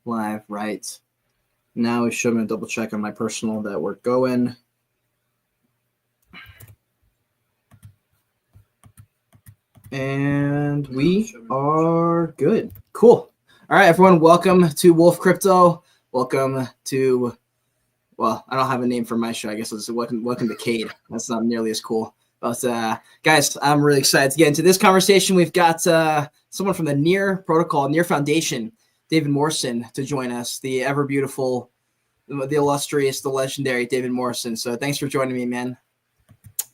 live right now. We should double check on my personal that we're going. And we are good. Cool. All right, everyone. Welcome to Wolf Crypto. Welcome to, well, I don't have a name for my show. I guess it's welcome to Cade. That's not nearly as cool. But guys, I'm really excited to get into this conversation. We've got someone from the Near Protocol, Near Foundation, David Morrison, to join us. The ever beautiful, the illustrious, the legendary David Morrison. So thanks for joining me, man.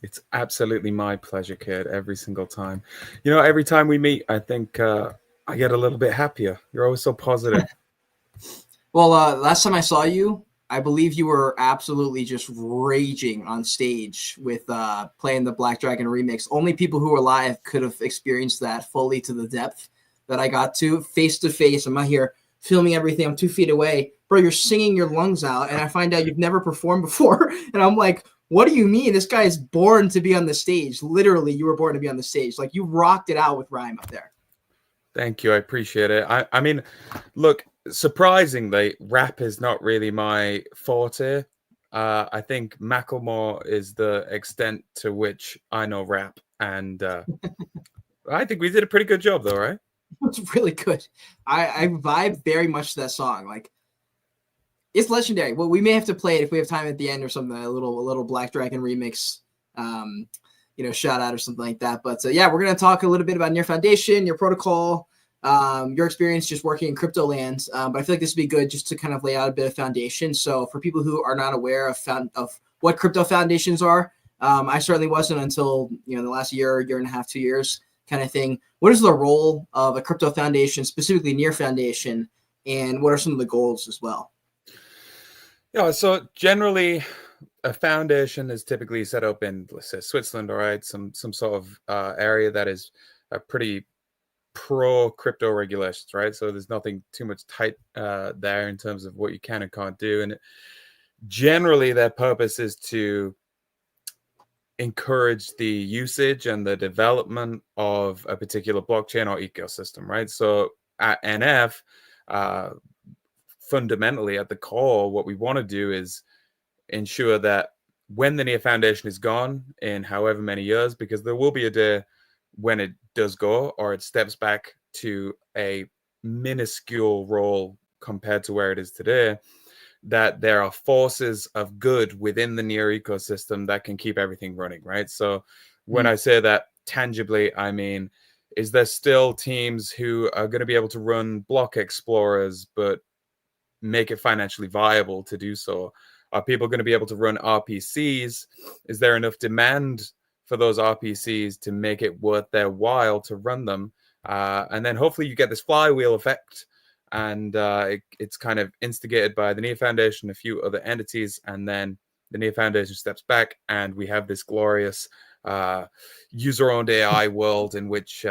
It's absolutely my pleasure, kid, every single time. You know, every time we meet, I think I get a little bit happier. You're always so positive. Well, last time I saw you, I believe you were absolutely just raging on stage with playing the Black Dragon remix. Only people who were live could have experienced that fully to the depth that I got to, face to face. I'm not here filming everything. I'm 2 feet away. Bro, you're singing your lungs out, and I find out you've never performed before. And I'm like, what do you mean? This guy is born to be on the stage. Literally, you were born to be on the stage. Like, you rocked it out with rhyme up there. Thank you. I appreciate it. I mean, look, surprisingly, rap is not really my forte. I think Macklemore is the extent to which I know rap. And I think we did a pretty good job, though, right? It's really good. I vibe very much to that song. Like, it's legendary. Well, we may have to play it if we have time at the end or something. A little Black Dragon remix, shout out or something like that. But yeah, we're gonna talk a little bit about Near Foundation, your protocol, your experience just working in crypto land. But I feel like this would be good just to kind of lay out a bit of foundation. So for people who are not aware of what crypto foundations are, I certainly wasn't until the last year and a half, 2 years kind of thing. What is the role of a crypto foundation, specifically Near Foundation, and what are some of the goals as well? Yeah, so generally, a foundation is typically set up in, let's say, Switzerland, all right, some sort of area that is a pretty pro crypto regulations, right? So there's nothing too much tight there in terms of what you can and can't do. And generally, their purpose is to encourage the usage and the development of a particular blockchain or ecosystem, right? So at NF, fundamentally at the core, what we want to do is ensure that when the Near Foundation is gone in however many years, because there will be a day when it does go or it steps back to a minuscule role compared to where it is today, that there are forces of good within the Near ecosystem that can keep everything running, right? So when I say that tangibly, I mean, is there still teams who are going to be able to run block explorers, but make it financially viable to do so? Are people going to be able to run RPCs? Is there enough demand for those RPCs to make it worth their while to run them? And then hopefully you get this flywheel effect, and it's kind of instigated by the Near Foundation, a few other entities, and then the Near Foundation steps back, and we have this glorious user-owned AI world in which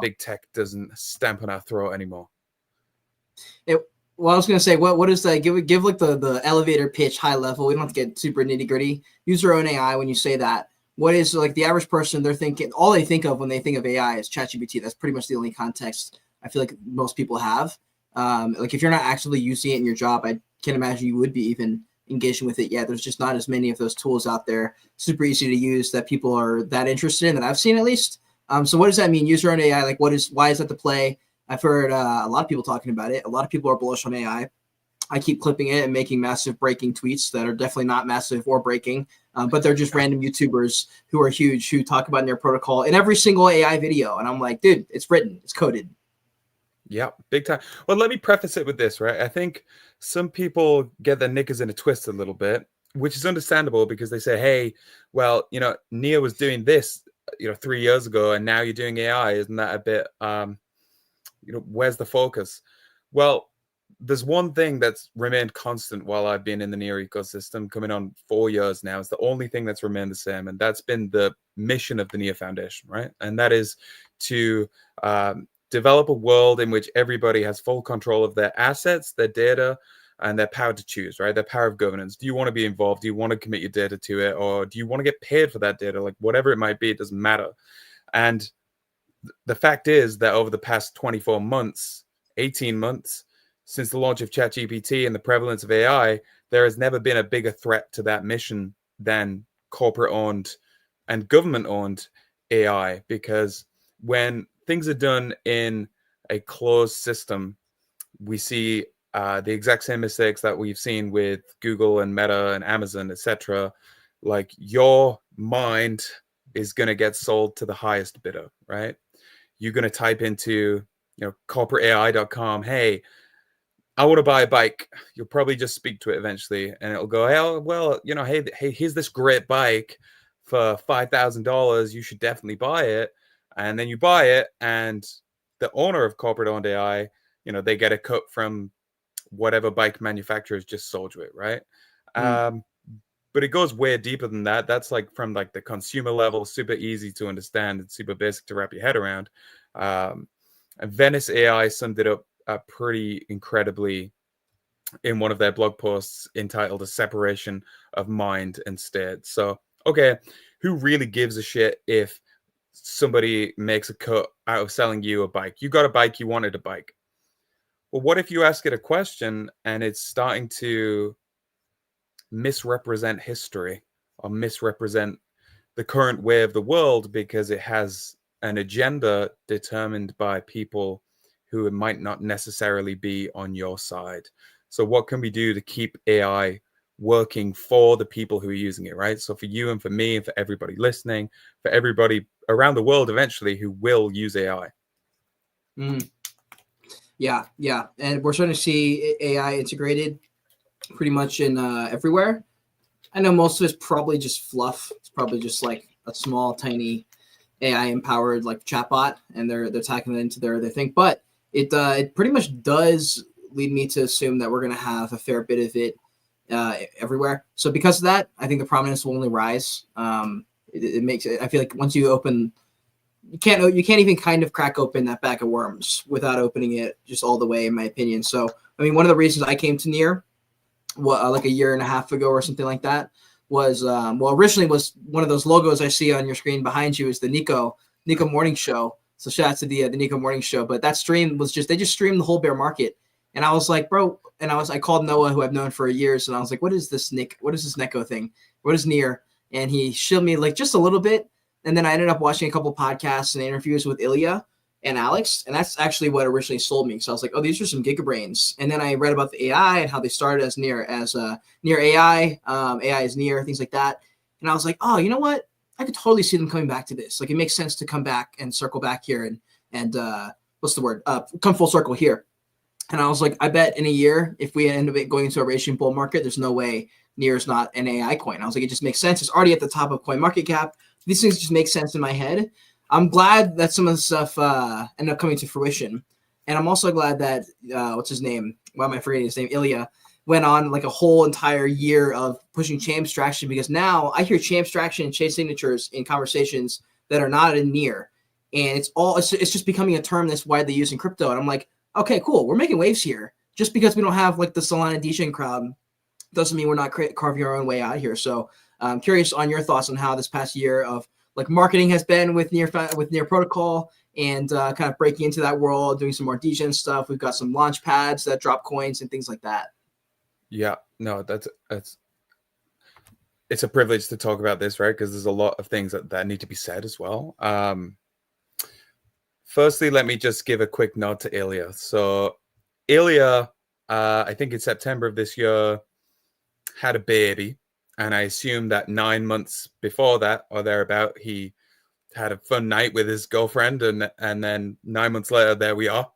big tech doesn't stamp on our throat anymore. Well, I was gonna say, what is that? Give like the elevator pitch, high level. We don't have to get super nitty gritty. Use your own AI. When you say that, what is like the average person? They're thinking all they think of when they think of AI is ChatGPT. That's pretty much the only context I feel like most people have. Like if you're not actively using it in your job, I can't imagine you would be even engaging with it yet. There's just not as many of those tools out there, super easy to use, that people are that interested in, that I've seen at least. So what does that mean? Use your own AI. Like why is that the play? I've heard a lot of people talking about it. A lot of people are bullish on AI. I keep clipping it and making massive breaking tweets that are definitely not massive or breaking, but they're just random YouTubers who are huge, who talk about Near Protocol in every single AI video. And I'm like, dude, it's written, it's coded. Yeah, big time. Well, let me preface it with this, right? I think some people get their knickers in a twist a little bit, which is understandable because they say, hey, well, Near was doing this, 3 years ago, and now you're doing AI. Isn't that a bit, where's the focus? Well, there's one thing that's remained constant while I've been in the Near ecosystem, coming on 4 years now. It's the only thing that's remained the same, and that's been the mission of the Near Foundation, right? And that is to develop a world in which everybody has full control of their assets, their data, and their power to choose, right? Their power of governance. Do you want to be involved? Do you want to commit your data to it? Or do you want to get paid for that data? Like whatever it might be, it doesn't matter. And the fact is that over the past 24 months, 18 months, since the launch of ChatGPT and the prevalence of AI, there has never been a bigger threat to that mission than corporate-owned and government-owned AI, because when things are done in a closed system, we see the exact same mistakes that we've seen with Google and Meta and Amazon, etc. Like, your mind is going to get sold to the highest bidder, right? You're going to type into, corporateai.com, hey, I want to buy a bike. You'll probably just speak to it eventually, and it'll go, oh, well, hey, here's this great bike for $5,000. You should definitely buy it. And then you buy it, and the owner of corporate-owned AI, they get a cut from whatever bike manufacturers just sold you it, right? But it goes way deeper than that. That's like from like the consumer level, super easy to understand and super basic to wrap your head around. And Venice AI summed it up pretty incredibly in one of their blog posts entitled "A Separation of Mind and State." So, okay, who really gives a shit if somebody makes a cut out of selling you a bike? You got a bike, you wanted a bike. Well, what if you ask it a question and it's starting to misrepresent history or misrepresent the current way of the world because it has an agenda determined by people who might not necessarily be on your side? So what can we do to keep AI working for the people who are using it, right? So for you and for me and for everybody listening, for everybody around the world eventually who will use AI. Yeah. And we're starting to see AI integrated pretty much in everywhere. I know most of it's probably just fluff. It's probably just like a small, tiny AI empowered like chatbot, and they're tacking it into their thing. But it pretty much does lead me to assume that we're going to have a fair bit of it everywhere. So because of that, I think the prominence will only rise. It makes it. I feel like once you open, you can't even kind of crack open that bag of worms without opening it just all the way, in my opinion. So I mean, one of the reasons I came to Near, like a year and a half ago or something like that, was originally was one of those logos I see on your screen behind you is the Nico Morning Show. So shout out to the Nico Morning Show. But that stream was they just streamed the whole bear market, and I was like, bro, and I called Noah, who I've known for years, and I was like, what is this Neko thing? What is Near? And he showed me like just a little bit, and then I ended up watching a couple podcasts and interviews with Ilya and Alex, and that's actually what originally sold me. So I was like, oh, these are some gigabrains. And then I read about the AI and how they started as Near AI, AI is Near, things like that. And I was like, oh, you know what? I could totally see them coming back to this. Like, it makes sense to come back and circle back here and what's the word? Come full circle here. And I was like, I bet in a year, if we end up going into a raging bull market, there's no way Near is not an AI coin. I was like, it just makes sense. It's already at the top of CoinMarketCap. These things just make sense in my head. I'm glad that some of the stuff ended up coming to fruition. And I'm also glad that, what's his name? Why am I forgetting his name? Ilya went on like a whole entire year of pushing chain abstraction, because now I hear chain abstraction and chain signatures in conversations that are not in Near. And it's just becoming a term that's widely used in crypto. And I'm like, okay, cool. We're making waves here. Just because we don't have like the Solana DeGen crowd doesn't mean we're not carving our own way out here. So I'm curious on your thoughts on how this past year of like marketing has been with Near Protocol, and kind of breaking into that world, doing some more DeGen stuff. We've got some launch pads that drop coins and things like that. Yeah, no, it's a privilege to talk about this, right? Because there's a lot of things that need to be said as well. Firstly, let me just give a quick nod to Ilya. So Ilya, I think in September of this year, had a baby. And I assume that 9 months before that or thereabout, he had a fun night with his girlfriend. And then 9 months later, there we are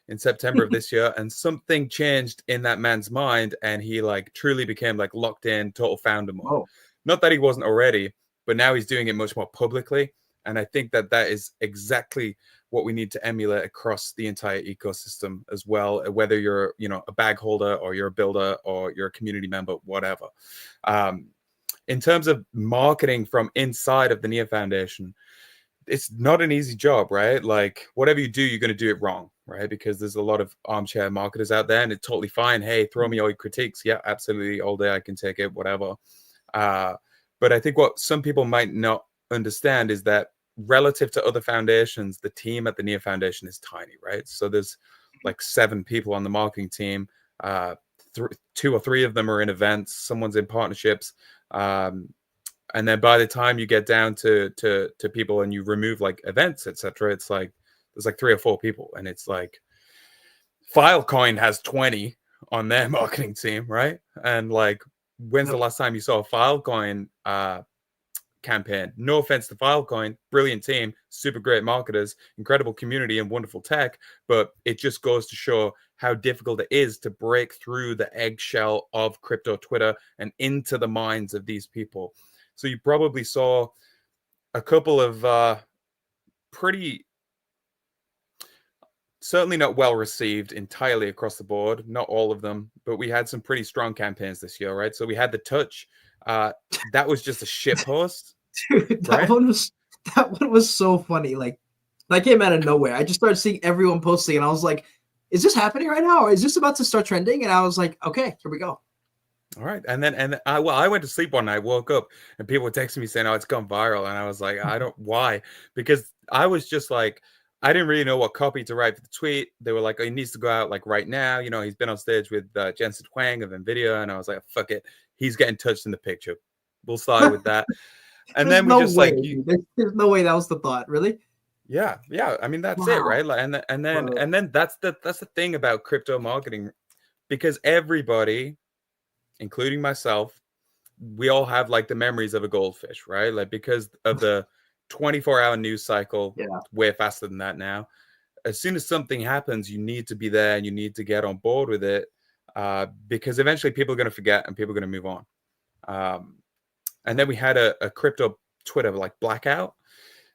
in September of this year. And something changed in that man's mind. And he like truly became like locked in, total founder mode. Oh. Not that he wasn't already, but now he's doing it much more publicly. And I think that is exactly what we need to emulate across the entire ecosystem as well, whether you're, a bag holder or you're a builder or you're a community member, whatever. In terms of marketing from inside of the Near Foundation, it's not an easy job, right? Like whatever you do, you're going to do it wrong, right? Because there's a lot of armchair marketers out there, and it's totally fine. Hey, throw me all your critiques. Yeah, absolutely. All day I can take it, whatever. But I think what some people might not understand is that relative to other foundations, the team at the Near Foundation is tiny, right? So there's like 7 people on the marketing team. 2 or 3 of them are in events. Someone's in partnerships. And then by the time you get down to people and you remove like events, etc., it's like there's like 3 or 4 people, and it's like Filecoin has 20 on their marketing team, right? And like, when's the last time you saw a Filecoin campaign? No offense to Filecoin, brilliant team, super great marketers, incredible community, and wonderful tech, but it just goes to show how difficult it is to break through the eggshell of crypto Twitter and into the minds of these people. So you probably saw a couple of pretty, certainly not well received entirely across the board, not all of them, but we had some pretty strong campaigns this year, right? So we had the touch. That was just a shit post. Dude, that right? one was so funny. Like, that came out of nowhere. I just started seeing everyone posting, and I was like, "Is this happening right now, or is this about to start trending?" And I was like, "Okay, here we go." All right, and I went to sleep one night, woke up, and people were texting me saying, "Oh, it's gone viral," and I was like, "I don't why," because I was just like, I didn't really know what copy to write for the tweet. They were like, "Oh, he needs to go out like right now." You know, he's been on stage with Jensen Huang of Nvidia, and I was like, "Fuck it, he's getting touched in the picture. We'll start with that." And There's then we no just way. like, There's no way that was the thought. Really? yeah. I mean, that's it, Wow. right? Like, and then that's the thing about crypto marketing, because everybody, including myself, we all have like the memories of a goldfish, right? Like, because of the 24-hour news cycle, Yeah. way faster than that now. As soon as something happens, you need to be there and you need to get on board with it, because eventually people are going to forget and people are going to move on. And then we had a crypto Twitter like blackout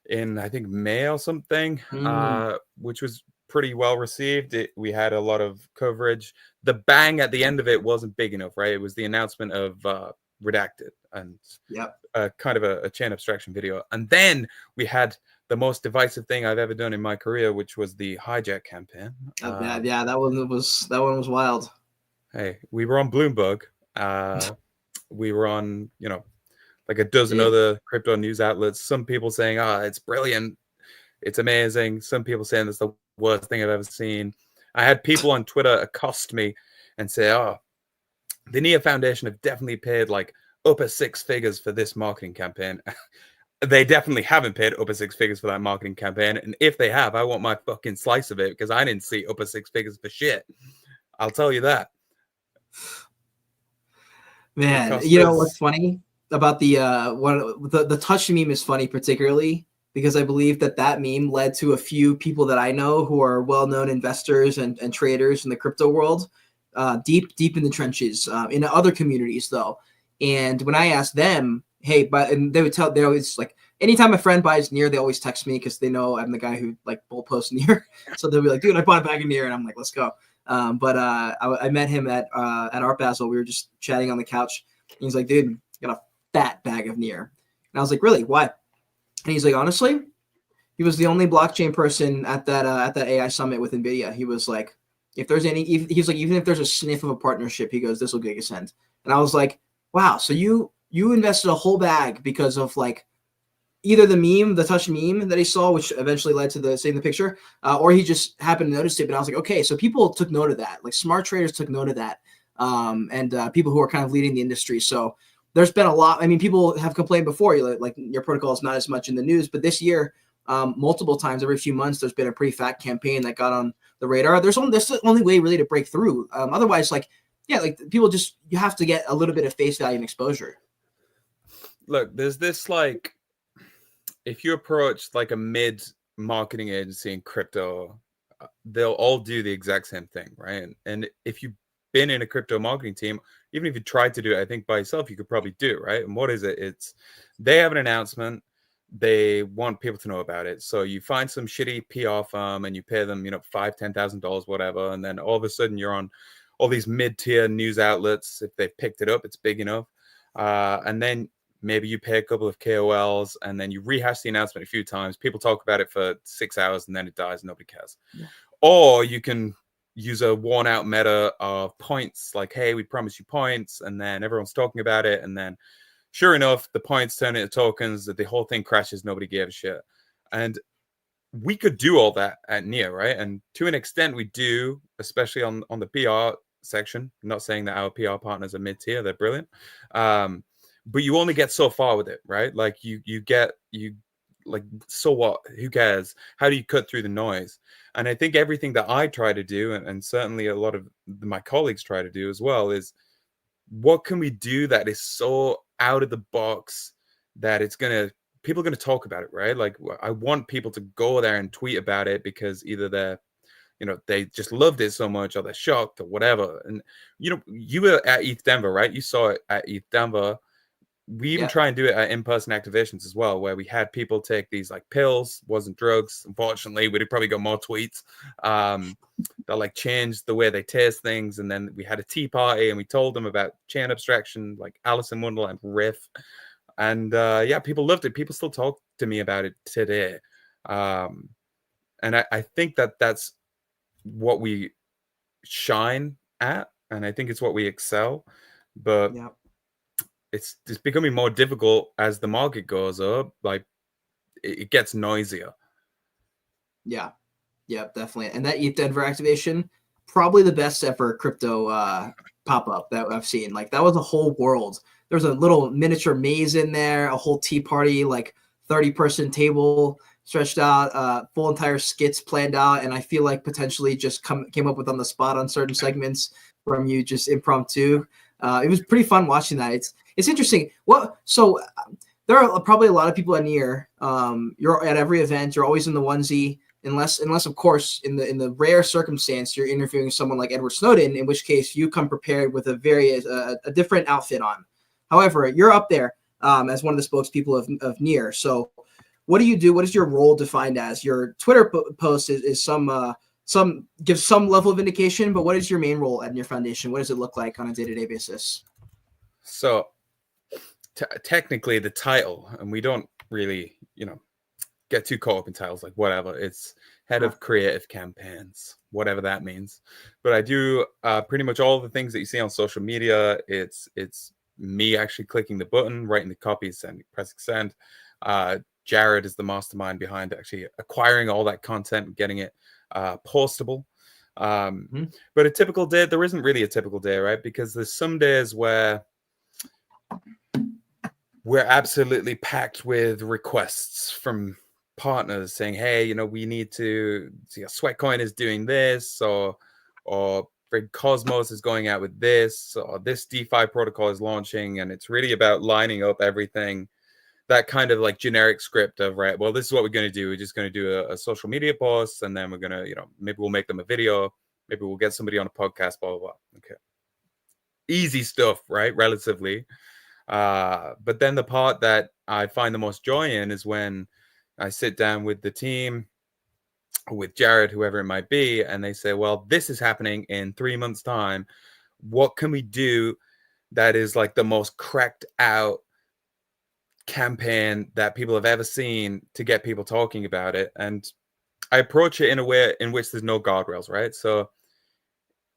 in, I think, May or something, which was pretty well received. We had a lot of coverage. The bang at the end of it wasn't big enough, right? It was the announcement of Redacted and kind of a chain abstraction video. And then we had the most divisive thing I've ever done in my career, which was the hijack campaign. Yeah, that one was wild. Hey, we were on Bloomberg. We were on, like a dozen other crypto news outlets. Some people saying, it's brilliant, it's amazing. Some people saying it's the worst thing I've ever seen. I had people on Twitter accost me and say, the NIA Foundation have definitely paid like upper 6 figures for this marketing campaign. They definitely haven't paid upper 6 figures for that marketing campaign. And if they have, I want my fucking slice of it, because I didn't see upper 6 figures for shit. I'll tell you that. Man, you know what's funny about the touch meme is funny, particularly because I believe that meme led to a few people that I know who are well-known investors and traders in the crypto world, deep in the trenches, in other communities though. And when I asked them, hey, and they always like, anytime a friend buys NIR, they always text me because they know I'm the guy who like bull posts NIR. So they'll be like, dude, I bought a bag of NIR, and I'm like, let's go. But I met him at Art Basel. We were just chatting on the couch. And he's like, dude, got a fat bag of NIR. And I was like, really? Why? And he's like, honestly, he was the only blockchain person at that AI summit with Nvidia. He was like, if there's he's like, even if there's a sniff of a partnership, he goes, this will get a send. And I was like, wow, so you invested a whole bag because of like either the meme, the touch meme that he saw, which eventually led to the saving the picture, or he just happened to notice it. But I was like, okay, so people took note of that. Like smart traders took note of that, and people who are kind of leading the industry. So there's been a lot. I mean, people have complained before, like your protocol is not as much in the news, but this year, multiple times every few months, there's been a pretty fat campaign that got on the radar. That's the only way really to break through. Otherwise, like, yeah, like people just, you have to get a little bit of face value and exposure. Look, there's this like, if you approach like a mid marketing agency in crypto, they'll all do the exact same thing, right? And if you've been in a crypto marketing team, even if you tried to do it, I think by yourself, you could probably do it, right? And what is it? It's, they have an announcement, they want people to know about it. So you find some shitty PR firm and you pay them, $5,000-$10,000, whatever. And then all of a sudden you're on all these mid-tier news outlets. If they've picked it up, it's big enough. And then maybe you pay a couple of KOLs and then you rehash the announcement a few times. People talk about it for 6 hours and then it dies. Nobody cares. Yeah. Or you can use a worn out meta of points, like, hey, we promise you points. And then everyone's talking about it. And then sure enough, the points turn into tokens, that the whole thing crashes. Nobody gave a shit. And we could do all that at Near, right? And to an extent, we do, especially on the PR section. I'm not saying that our PR partners are mid tier; they're brilliant, but you only get so far with it, right? Like you like, so what? Who cares? How do you cut through the noise? And I think everything that I try to do, and certainly a lot of my colleagues try to do as well, is what can we do that is so out of the box that people are gonna talk about it, right? Like I want people to go there and tweet about it because either they just loved it so much, or they're shocked, or whatever. And you were at ETH Denver, right? You saw it at ETH Denver. We even Yeah. try and do it at in-person activations as well, where we had people take these like pills, wasn't drugs. Unfortunately, we'd probably got more tweets that like changed the way they taste things. And then we had a tea party and we told them about chain abstraction, like Alice in Wonderland riff. And yeah, people loved it. People still talk to me about it today. And I think that's what we shine at, and I think it's what we excel. But Yeah. it's becoming more difficult as the market goes up. Like it gets noisier. Yeah. Yeah, definitely. And that ETH Denver activation, probably the best ever crypto pop up that I've seen. Like that was a whole world. There was a little miniature maze in there, a whole tea party, like 30-person table stretched out, full entire skits planned out, and I feel like potentially just came up with on the spot on certain segments from you, just impromptu. It was pretty fun watching that. It's interesting. There are probably a lot of people at Near. You're at every event. You're always in the onesie, unless of course in the rare circumstance you're interviewing someone like Edward Snowden, in which case you come prepared with a different outfit on. However, you're up there as one of the spokespeople of Near. So what do you do? What is your role defined as? Your Twitter post is some gives some level of indication, but what is your main role at Near Foundation? What does it look like on a day-to-day basis? So technically the title, and we don't really get too caught up in titles, like whatever, it's head of creative campaigns, whatever that means. But I do pretty much all the things that you see on social media. It's me actually clicking the button, writing the copy, pressing send. Jared is the mastermind behind actually acquiring all that content and getting it postable. But a typical day, there isn't really a typical day, right? Because there's some days where we're absolutely packed with requests from partners saying, hey, we need to see, Sweatcoin is doing this, or Cosmos is going out with this, or this DeFi protocol is launching, and it's really about lining up everything. That kind of like generic script of, right, well, this is what we're going to do. We're just going to do a social media post, and then we're going to, maybe we'll make them a video. Maybe we'll get somebody on a podcast, blah, blah, blah. Okay. Easy stuff, right? Relatively. But then the part that I find the most joy in is when I sit down with the team, with Jared, whoever it might be, and they say, well, this is happening in 3 months' time. What can we do that is like the most cracked out campaign that people have ever seen to get people talking about it? And I approach it in a way in which there's no guardrails, right? So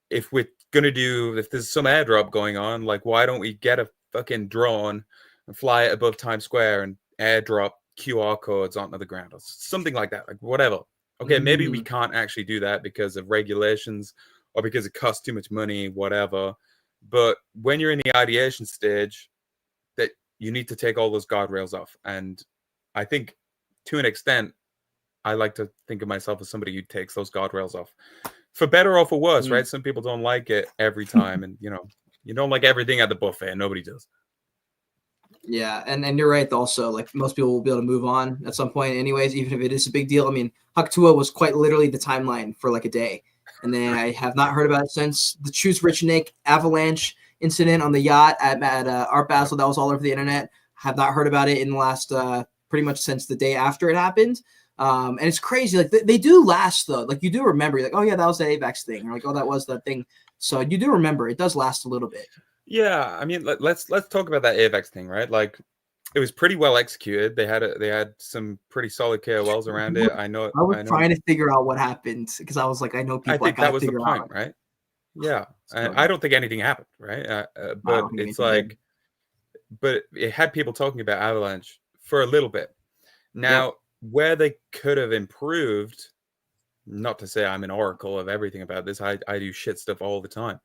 if there's some airdrop going on, like, why don't we get a fucking drone and fly it above Times Square and airdrop QR codes onto the ground or something like that, like whatever. Okay, maybe we can't actually do that because of regulations or because it costs too much money, whatever. But when you're in the ideation stage, that you need to take all those guardrails off. And I think to an extent, I like to think of myself as somebody who takes those guardrails off. For better or for worse, right? Some people don't like it every time. And, you don't like everything at the buffet. Nobody does. Yeah, and you're right. Also, like most people will be able to move on at some point, anyways, even if it is a big deal. I mean, Haktua was quite literally the timeline for like a day, and then I have not heard about it since. The Choose Rich Nick avalanche incident on the yacht at Art Basel, that was all over the internet. Have not heard about it in the last pretty much since the day after it happened. And it's crazy. Like they do last though. Like you do remember. You're like, oh yeah, that was the AVAX thing, or like, oh, that was that thing. So you do remember. It does last a little bit. Yeah, I mean, let's talk about that AVAX thing, right? Like, it was pretty well executed. They had some pretty solid KOLs around it. I know. Trying to figure out what happened because I was like, I know people. I think that was the point, right? Yeah, and I don't think anything happened, right? But it's like, but it had people talking about Avalanche for a little bit. Now, where they could have improved, not to say I'm an oracle of everything about this, I do shit stuff all the time.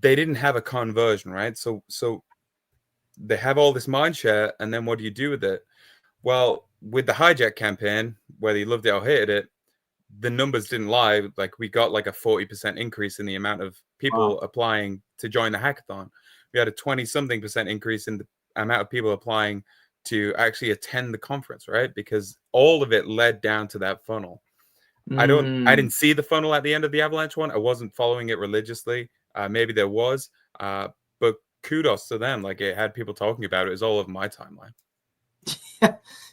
They didn't have a conversion, right? So they have all this mind share, and then what do you do with it? Well, with the hijack campaign, whether you loved it or hated it, the numbers didn't lie. Like, we got like a 40% increase in the amount of people Wow. applying to join the hackathon. We had a 20-something% increase in the amount of people applying to actually attend the conference, right? Because all of it led down to that funnel. I Mm. didn't see the funnel at the end of the Avalanche one. I wasn't following it religiously. Maybe there was, but kudos to them. Like, it had people talking about it. It was all over my timeline.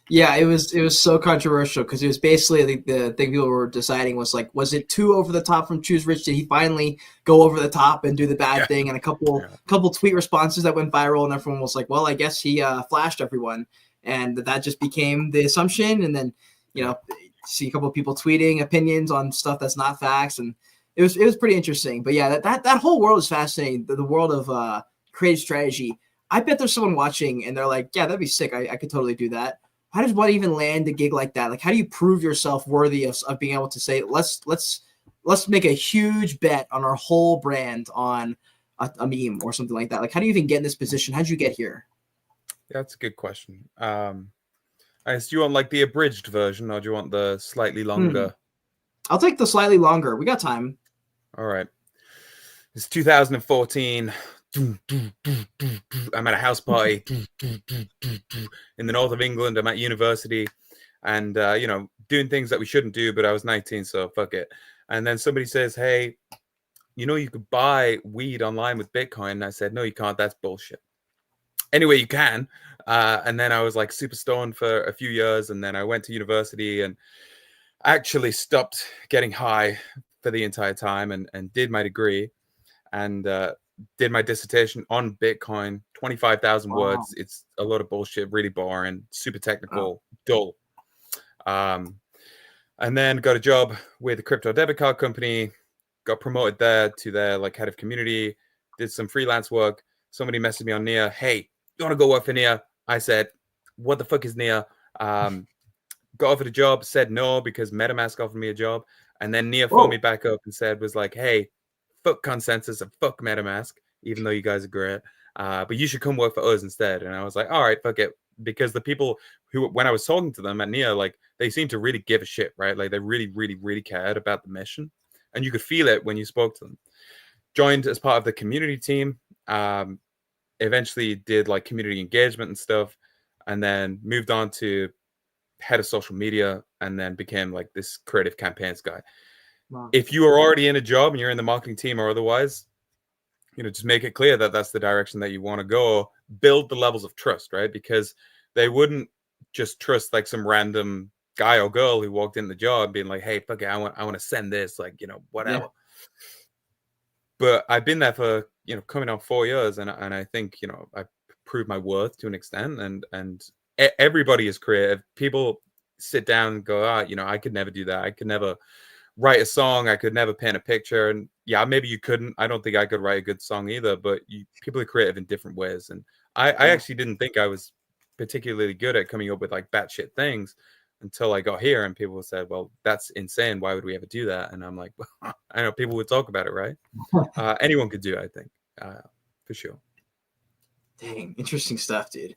Yeah, it was so controversial because it was basically the thing people were deciding was like, was it too over the top from Choose Rich? Did he finally go over the top and do the bad Yeah. thing? And a couple Yeah. couple tweet responses that went viral, and everyone was like, well, I guess he flashed everyone, and that just became the assumption. And then see a couple of people tweeting opinions on stuff that's not facts, and it was pretty interesting. But yeah, that whole world is fascinating. The world of creative strategy. I bet there's someone watching and they're like, yeah, that'd be sick. I could totally do that. How does one even land a gig like that? Like, how do you prove yourself worthy of being able to say, let's make a huge bet on our whole brand on a meme or something like that? Like, how do you even get in this position? How did you get here? Yeah, that's a good question. I guess, do you want like the abridged version, or do you want the slightly longer? I'll take the slightly longer. We got time. All right. It's 2014. I'm at a house party in the north of England. I'm at university, and doing things that we shouldn't do, but I was 19, so fuck it. And then somebody says, hey, you could buy weed online with Bitcoin. And I said, no, you can't. That's bullshit. Anyway, you can. And then I was like super stoned for a few years, and then I went to university and actually stopped getting high for the entire time, and did my degree, and did my dissertation on Bitcoin, 25,000 Wow. words. It's a lot of bullshit, really boring, super technical, dull. And then got a job with a crypto debit card company, got promoted there to their like head of community, did some freelance work. Somebody messaged me on Nia, hey, you want to go work for Nia? I said, what the fuck is Nia? Got offered a job, said no because MetaMask offered me a job. And then Nia phoned me back up and was like, hey, fuck Consensus and fuck MetaMask, even though you guys are great. But you should come work for us instead. And I was like, all right, fuck it. Because the people who, when I was talking to them at Nia, like, they seemed to really give a shit, right? Like, they really, really, really cared about the mission. And you could feel it when you spoke to them. Joined as part of the community team. Eventually did like community engagement and stuff. And then moved on to head of social media, and then became like this creative campaigns guy. Wow. If you are already in a job and you're in the marketing team or otherwise, just make it clear that that's the direction that you want to go. Build the levels of trust, right? Because they wouldn't just trust like some random guy or girl who walked in the job being like, hey, fuck it, I want to send this, like, whatever. Yeah. But I've been there for, coming on 4 years, and I think, I've proved my worth to an extent, and everybody is creative. People sit down and go, I could never do that. I could never write a song. I could never paint a picture. And yeah, maybe you couldn't. I don't think I could write a good song either, but people are creative in different ways. And I actually didn't think I was particularly good at coming up with like batshit things until I got here, and people said, well, that's insane. Why would we ever do that? And I'm like, well, I know people would talk about it, right? Anyone could do it, I think, for sure. Dang, interesting stuff, dude.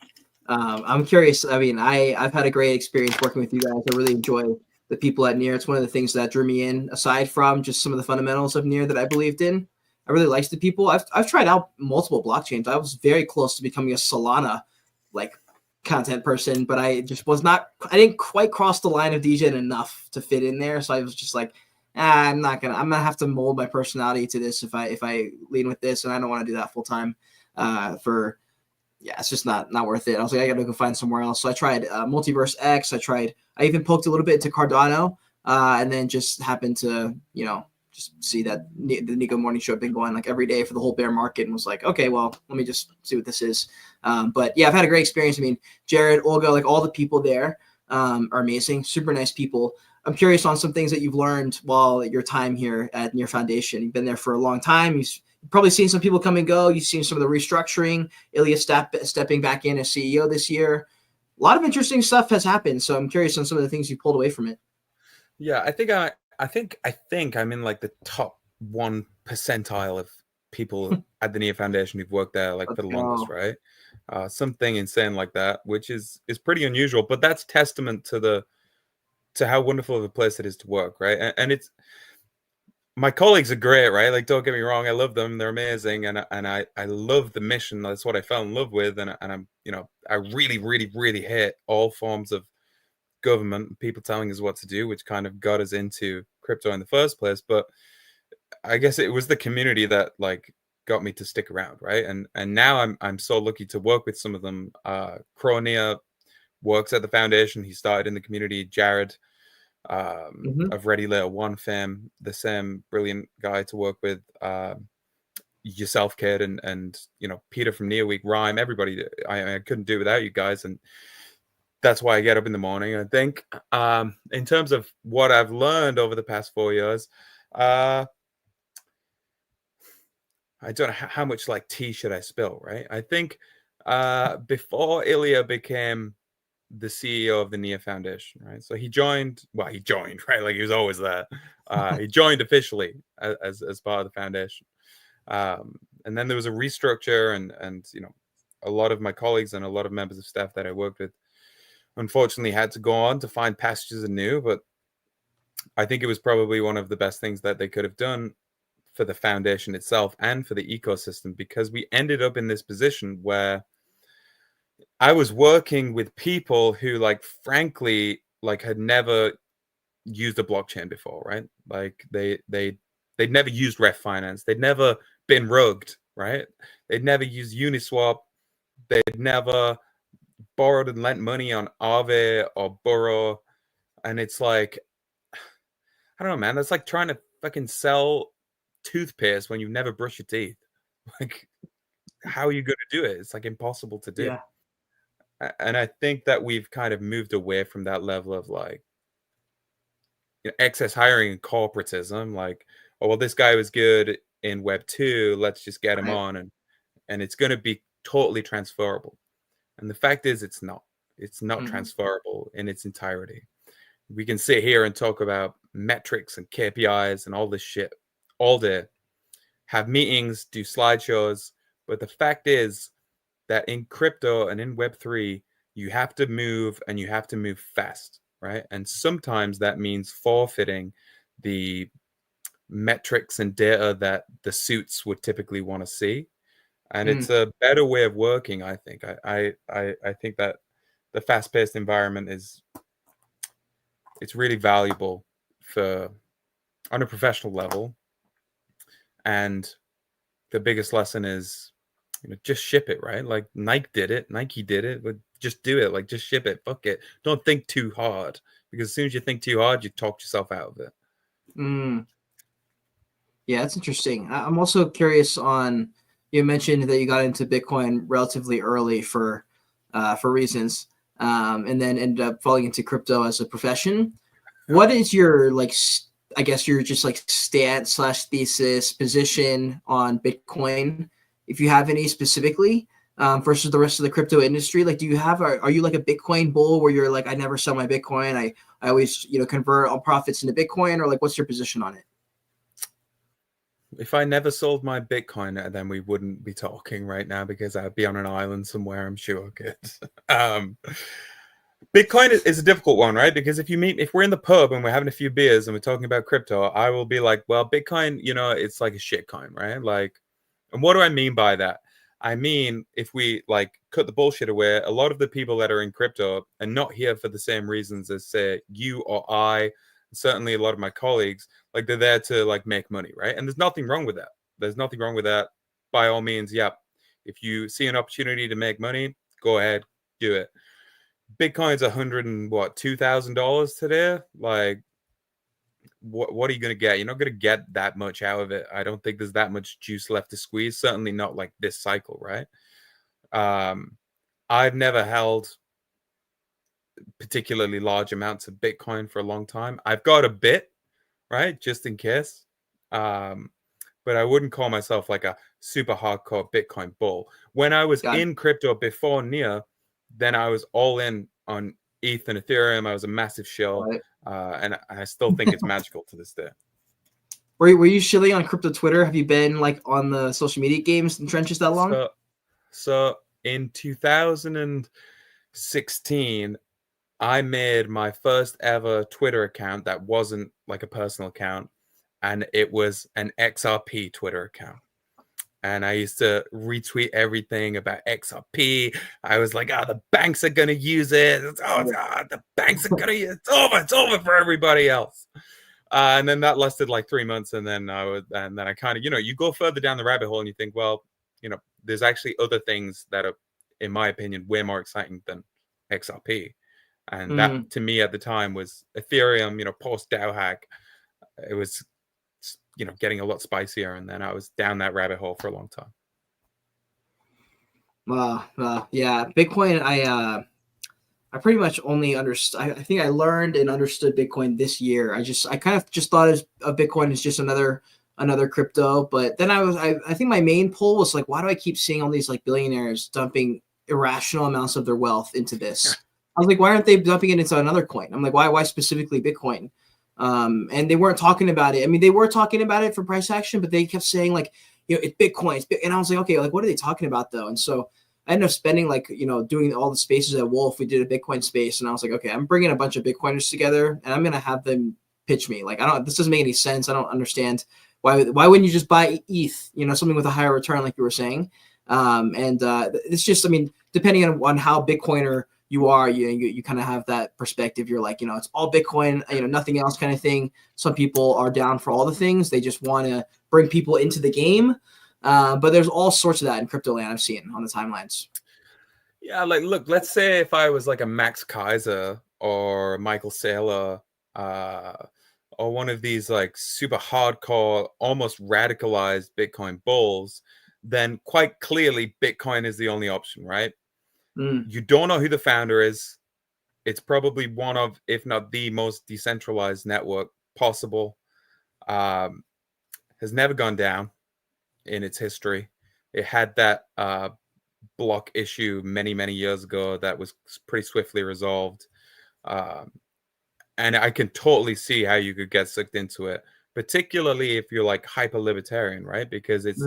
I'm curious. I mean, I've had a great experience working with you guys. I really enjoy the people at Near. It's one of the things that drew me in, aside from just some of the fundamentals of Near that I believed in. I really liked the people. I've tried out multiple blockchains. I was very close to becoming a Solana like content person, but I just was not. I didn't quite cross the line of DJ enough to fit in there. So I was just like, I'm gonna have to mold my personality to this if I lean with this, and I don't want to do that full time. It's just not worth it. I was like, I gotta go find somewhere else. So I tried Multiverse X. I even poked a little bit into Cardano, and then just happened to, just see that the Nico Morning Show had been going like every day for the whole bear market, and was like, okay, well, let me just see what this is. But yeah, I've had a great experience. I mean, Jared, Olga, like all the people there are amazing, super nice people. I'm curious on some things that you've learned while your time here at Near Foundation. You've been there for a long time. You've probably seen some people come and go. You've seen some of the restructuring. Ilya stepping back in as CEO this year. lot of interesting stuff has happened. So I'm curious on some of the things you pulled away from it. Yeah, I think I'm in like the top 1 percentile of people at the Nia Foundation who've worked there like for Let's the longest, go. right? Something insane like that, which is pretty unusual, but that's testament to how wonderful of a place it is to work, right? And it's my colleagues are great, right? Like, don't get me wrong, I love them; they're amazing, and I love the mission. That's what I fell in love with, and I'm I really really really hate all forms of government, people telling us what to do, which kind of got us into crypto in the first place. But I guess it was the community that like got me to stick around, right? And now I'm so lucky to work with some of them. Cronia works at the foundation. He started in the community. Jared Mm-hmm. of Ready Layer One fame, the same brilliant guy to work with. Yourself, kid, and Peter from Neo Week, Rhyme, everybody. I couldn't do without you guys, and that's why I get up in the morning. I think in terms of what I've learned over the past 4 years, I don't know how much like tea should I spill, right? I think before Ilya became the CEO of the Nia Foundation, right? So he joined, right? Like he was always there. He joined officially as part of the foundation. And then there was a restructure and a lot of my colleagues and a lot of members of staff that I worked with unfortunately had to go on to find pastures anew, but I think it was probably one of the best things that they could have done for the foundation itself and for the ecosystem, because we ended up in this position where I was working with people who like frankly like had never used a blockchain before, right? Like they'd never used ref finance, they'd never been rugged, right? They'd never used Uniswap, they'd never borrowed and lent money on Aave or Burrow. And it's like, I don't know, man. That's like trying to fucking sell toothpaste when you've never brushed your teeth. Like, how are you going to do it? It's like impossible to do. Yeah. And I think that we've kind of moved away from that level of like excess hiring and corporatism. Like, oh, well, this guy was good in Web 2. Let's just get him Right. on. And it's going to be totally transferable. And the fact is, it's not. It's not Mm-hmm. transferable in its entirety. We can sit here and talk about metrics and KPIs and all this shit all day, have meetings, do slideshows. But the fact is that in crypto and in Web3, you have to move and you have to move fast, right? And sometimes that means forfeiting the metrics and data that the suits would typically want to see. And it's a better way of working, I think. I think that the fast-paced environment it's really valuable for on a professional level. And the biggest lesson is, just ship it, right? Like Nike did it, but just do it. Like just ship it. Fuck it. Don't think too hard, because as soon as you think too hard, you talk yourself out of it. Mm. Yeah, that's interesting. I'm also curious on, you mentioned that you got into Bitcoin relatively early for reasons, and then ended up falling into crypto as a profession. What is your like? I guess your just like stance slash thesis position on Bitcoin, if you have any specifically, versus the rest of the crypto industry. Like, do you have? Are you like a Bitcoin bull where you're like, I never sell my Bitcoin. I always convert all profits into Bitcoin, or like, what's your position on it? If I never sold my Bitcoin, then we wouldn't be talking right now, because I'd be on an island somewhere, I'm sure. um, Bitcoin is a difficult one, right? Because if we're in the pub and we're having a few beers and we're talking about crypto, I will be like, well, Bitcoin, it's like a shit coin, right? Like, and what do I mean by that? I mean, if we like cut the bullshit away, a lot of the people that are in crypto are not here for the same reasons as, say, you or I, certainly a lot of my colleagues. Like, they're there to like make money, right? And there's nothing wrong with that. There's nothing wrong with that. By all means, yeah. If you see an opportunity to make money, go ahead, do it. Bitcoin's $2,000 today. Like, what are you going to get? You're not going to get that much out of it. I don't think there's that much juice left to squeeze. Certainly not like this cycle, right? I've never held particularly large amounts of Bitcoin for a long time. I've got a bit, right, just in case. But I wouldn't call myself like a super hardcore Bitcoin bull. When I was Got it. in crypto before Nia, then I was all in on ETH and Ethereum. I was a massive shill, Right. and I still think it's magical to this day. Were you shilling on crypto Twitter? Have you been like on the social media games and trenches that long? So in 2016, I made my first ever Twitter account that wasn't like a personal account, and it was an XRP Twitter account. And I used to retweet everything about XRP. I was like, the banks are going to use it. The banks are going to use it. It's over for everybody else. And then that lasted like 3 months. And then I kind of, you go further down the rabbit hole and you think, well, there's actually other things that are, in my opinion, way more exciting than XRP. And that to me at the time was Ethereum, post DAO hack. It was, getting a lot spicier. And then I was down that rabbit hole for a long time. Yeah. Bitcoin, I pretty much only understood. I think I learned and understood Bitcoin this year. I kind of just thought of Bitcoin as just another crypto. But then I think my main pull was like, why do I keep seeing all these like billionaires dumping irrational amounts of their wealth into this? I was like, why aren't they dumping it into another coin? I'm like, why specifically Bitcoin? And they weren't talking about it. I mean, they were talking about it for price action, but they kept saying like, it's Bitcoin. And I was like, okay, like what are they talking about though? And so I ended up spending like, doing all the spaces at Wolf. We did a Bitcoin space, and I was like, okay, I'm bringing a bunch of Bitcoiners together, and I'm gonna have them pitch me. Like, this doesn't make any sense. I don't understand why wouldn't you just buy ETH? Something with a higher return, like you were saying. It's just, I mean, depending on how Bitcoiner you are, you kind of have that perspective. You're like, it's all Bitcoin, nothing else kind of thing. Some people are down for all the things. They just want to bring people into the game. But there's all sorts of that in crypto land I've seen on the timelines. Yeah, like, look, let's say if I was like a Max Kaiser or Michael Saylor, or one of these like super hardcore, almost radicalized Bitcoin bulls, then quite clearly Bitcoin is the only option, right? You don't know who the founder is. It's probably one of, if not the most decentralized network possible. Has never gone down in its history. It had that block issue many, many years ago that was pretty swiftly resolved. And I can totally see how you could get sucked into it, particularly if you're like hyper libertarian, right? Because it's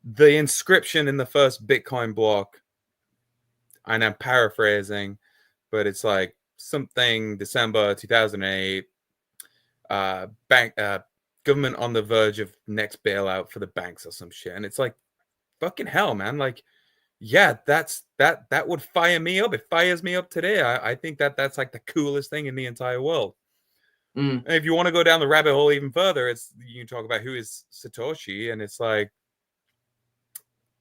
the inscription in the first Bitcoin block, and I'm paraphrasing, but it's like something December 2008, government on the verge of next bailout for the banks or some shit. And it's like, fucking hell, man. Like, yeah, that would fire me up. It fires me up today. I think that's like the coolest thing in the entire world. And if you want to go down the rabbit hole even further, you can talk about who is Satoshi, and it's like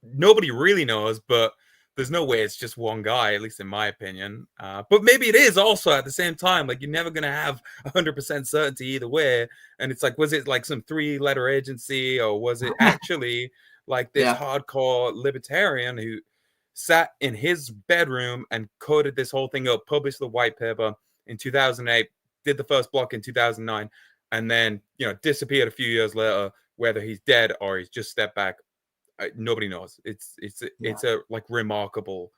nobody really knows, but there's no way it's just one guy, at least in my opinion. But maybe it is also at the same time. Like, you're never going to have 100% certainty either way. And it's like, was it like some 3-letter agency, or was it actually like this hardcore libertarian who sat in his bedroom and coded this whole thing up, published the white paper in 2008, did the first block in 2009, and then, disappeared a few years later, whether he's dead or he's just stepped back? Nobody knows. It's a like remarkable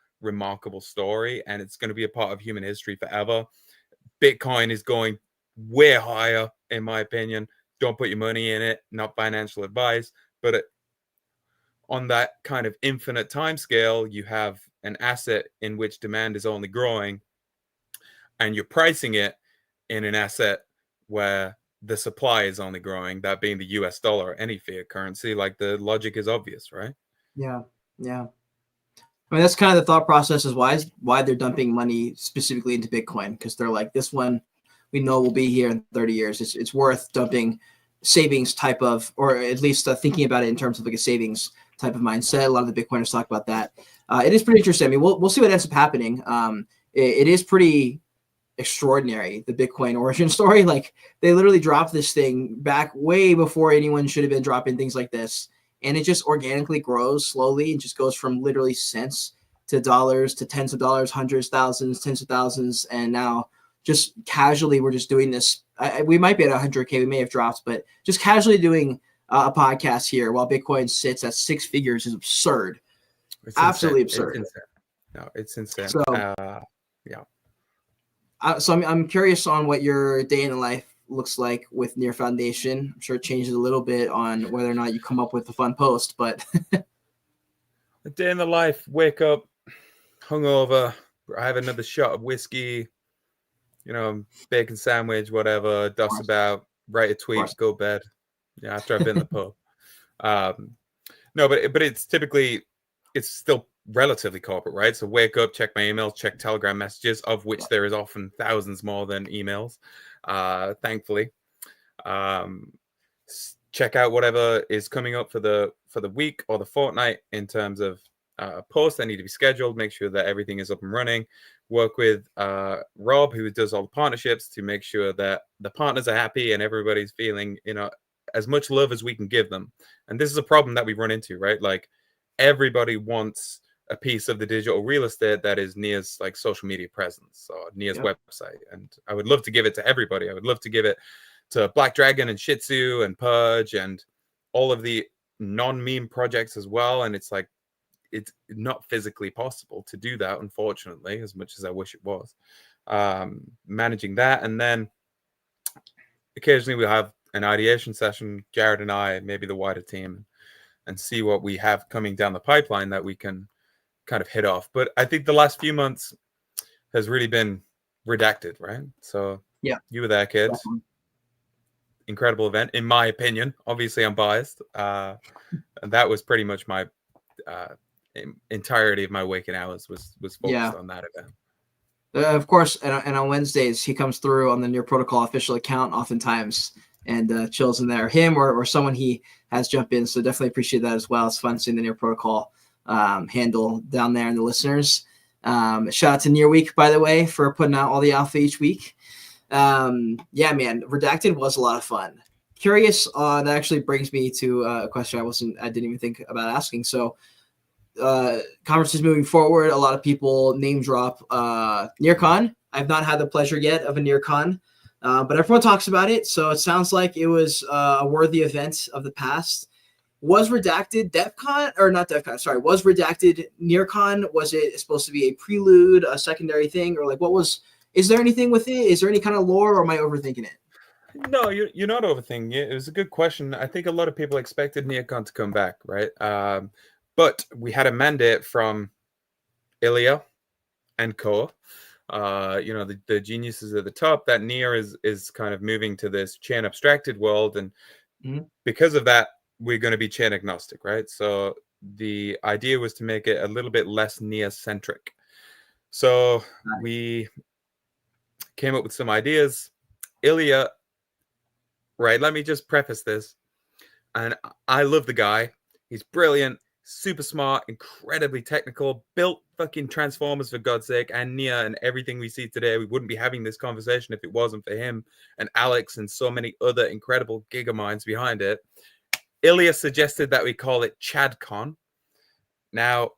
story, and it's going to be a part of human history forever. Bitcoin is going way higher, in my opinion. Don't put your money in it. Not financial advice, but on that kind of infinite time scale, you have an asset in which demand is only growing, and you're pricing it in an asset where the supply is only growing, that being the US dollar or any fiat currency. Like, the logic is obvious, right? Yeah. I mean, that's kind of the thought process is why they're dumping money specifically into Bitcoin, because they're like, this one we know will be here in 30 years. It's worth dumping savings type of, or at least thinking about it in terms of like a savings type of mindset. A lot of the Bitcoiners talk about that. It is pretty interesting. I mean, we'll see what ends up happening. It is pretty extraordinary, the Bitcoin origin story. Like, they literally dropped this thing back way before anyone should have been dropping things like this, and it just organically grows slowly and just goes from literally cents to dollars to tens of dollars, hundreds, thousands, tens of thousands, and now just casually we're just doing this. We might be at 100K, we may have dropped, but just casually doing a podcast here while Bitcoin sits at 6 figures is absurd. It's absolutely absurd. No, it's insane. So, Yeah. so I'm curious on what your day in the life looks like with Near Foundation. I'm sure it changes a little bit on whether or not you come up with a fun post, but A day in the life, wake up, hungover, I have another shot of whiskey, bacon sandwich, whatever, of dust course, about, write a of tweet, course. go bed. Yeah, after I've been in the pub. Um, no, but it's typically it's still relatively corporate, right? So wake up, check my emails, check Telegram messages, of which there is often thousands more than emails. Thankfully, um, check out whatever is coming up for the week or the fortnight in terms of posts that need to be scheduled. Make sure that everything is up and running. Work with Rob, who does all the partnerships, to make sure that the partners are happy and everybody's feeling, as much love as we can give them. And this is a problem that we run into, right? Like everybody wants a piece of the digital real estate that is Nia's like social media presence or Nia's website. And I would love to give it to everybody. I would love to give it to Black Dragon and Shih Tzu and Purge and all of the non-meme projects as well. And it's like, it's not physically possible to do that, unfortunately, as much as I wish it was. Managing that. And then occasionally we'll have an ideation session, Jared and I, maybe the wider team, and see what we have coming down the pipeline that we can kind of hit off. But I think the last few months has really been redacted, right? So Yeah, you were there, kid. definitely. Incredible event, in my opinion. Obviously, I'm biased. And that was pretty much my entirety of my waking hours was focused on that event. Of course, and on Wednesdays, he comes through on the Near Protocol official account oftentimes and chills in there. Him or someone he has jump in. So definitely appreciate that as well. It's fun seeing the Near Protocol handle down there and the listeners. Shout out to Near Week, by the way, for putting out all the alpha each week. Yeah, man, Redacted was a lot of fun. Curious, that actually brings me to a question I didn't even think about asking. So, conferences moving forward, a lot of people name drop NearCon. I've not had the pleasure yet of a NearCon, but everyone talks about it. So it sounds like it was a worthy event of the past. Was Redacted DevCon or not DevCon? Sorry, was Redacted NearCon? Was it supposed to be a prelude, a secondary thing, or like what was? Is there anything with it? Is there any kind of lore, or am I overthinking it? No, you're not overthinking it. It was a good question. I think a lot of people expected NearCon to come back, right? But we had a mandate from Ilya and co. The geniuses at the top that Near is kind of moving to this chain abstracted world, and because of that, we're going to be chain agnostic, right? So the idea was to make it a little bit less Near centric. So we came up with some ideas. Ilya, right? Let me just preface this, and I love the guy. He's brilliant. Super smart, incredibly technical, built fucking Transformers for God's sake, and Nia and everything we see today. We wouldn't be having this conversation if it wasn't for him and Alex and so many other incredible gigaminds behind it. Ilya suggested that we call it ChadCon. Now,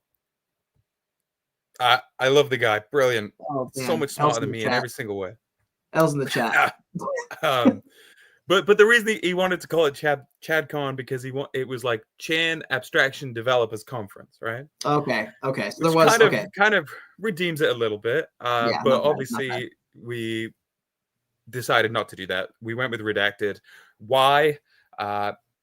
I love the guy, brilliant, so much smarter than me in every single way. L's in the chat. But the reason he wanted to call it ChadCon because it was like Chain Abstraction Developers Conference, right? Okay. So there was kind of redeems it a little bit. But obviously we decided not to do that. We went with Redacted. Why?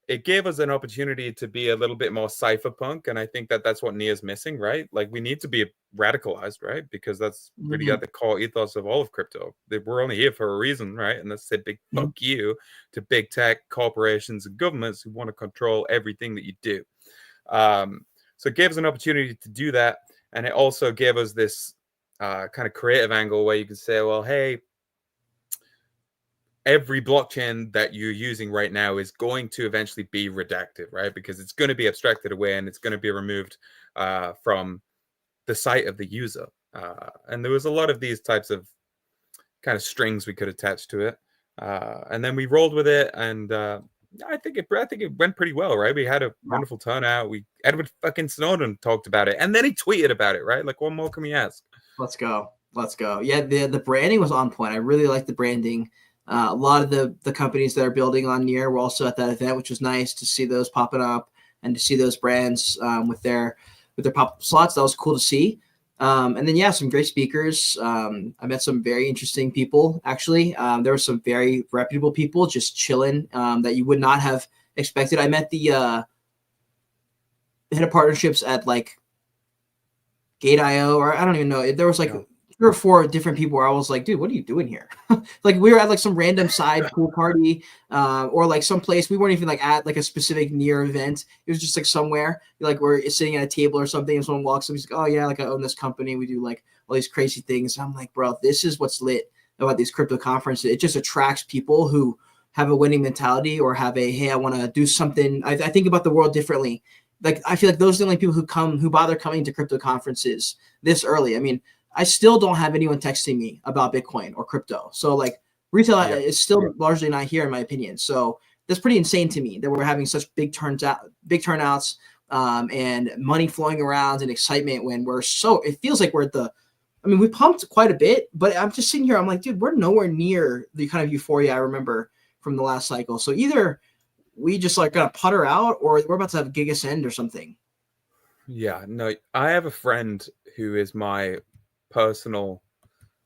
It gave us an opportunity to be a little bit more cypherpunk, and I think that's what Nia's missing, right? Like we need to be radicalized, right? Because that's really at the core ethos of all of crypto. We're only here for a reason, right? And that's a big fuck you to big tech corporations and governments who want to control everything that you do. So it gave us an opportunity to do that, and it also gave us this kind of creative angle where you can say, well, hey, every blockchain that you're using right now is going to eventually be redacted, right? Because it's going to be abstracted away and it's going to be removed from the site of the user. And there was a lot of these types of kind of strings we could attach to it. And then we rolled with it, and I think it went pretty well, right? We had a wonderful turnout. Edward fucking Snowden talked about it, and then he tweeted about it, right? Like, what more can we ask? Let's go. Yeah, the branding was on point. I really liked the branding. A lot of the companies that are building on Near were also at that event, which was nice to see those popping up and to see those brands with their pop-up slots. That was cool to see. And then, yeah, some great speakers. I met some very interesting people, actually. There were some very reputable people just chilling that you would not have expected. I met the head of partnerships at like Gate.io, or I don't even know. There was like Yeah. 3 or 4 different people where I was like, dude, what are you doing here? Like we were at like some random side pool party, or like some place we weren't even like at like a specific near event. It was just like somewhere like we're sitting at a table or something, and someone walks up. He's like, oh yeah, like I own this company. We do like all these crazy things. And I'm like, bro, this is what's lit about these crypto conferences. It just attracts people who have a winning mentality or have a hey, I want to do something. I think about the world differently. Like I feel like those are the only people who bother coming to crypto conferences this early. I mean, I still don't have anyone texting me about Bitcoin or crypto. So like retail Yeah. is still largely not here in my opinion. So that's pretty insane to me that we're having such big turnouts, and money flowing around and excitement when it feels like we're at I mean, we pumped quite a bit, but I'm just sitting here. I'm like, dude, we're nowhere near the kind of euphoria I remember from the last cycle. So either we just like gonna putter out or we're about to have Giga End or something. Yeah, no, I have a friend who is my personal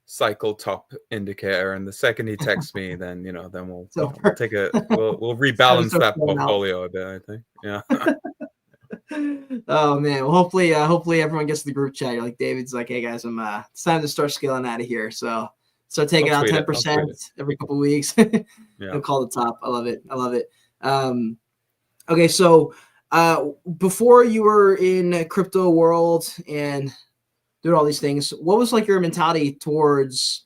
cycle top indicator, and the second he texts me, then then we'll So we'll take we'll it's time to rebalance start that flowing out. portfolio a bit, I think. Yeah. Oh man, well hopefully everyone gets the group chat. You're like David's like, hey guys, it's time to start scaling out of here. So start taking out I'll tweet 10% it. every couple of weeks. Yeah. You'll call the top. I love it. I love it. Okay, so before you were in crypto world and doing all these things, what was like your mentality towards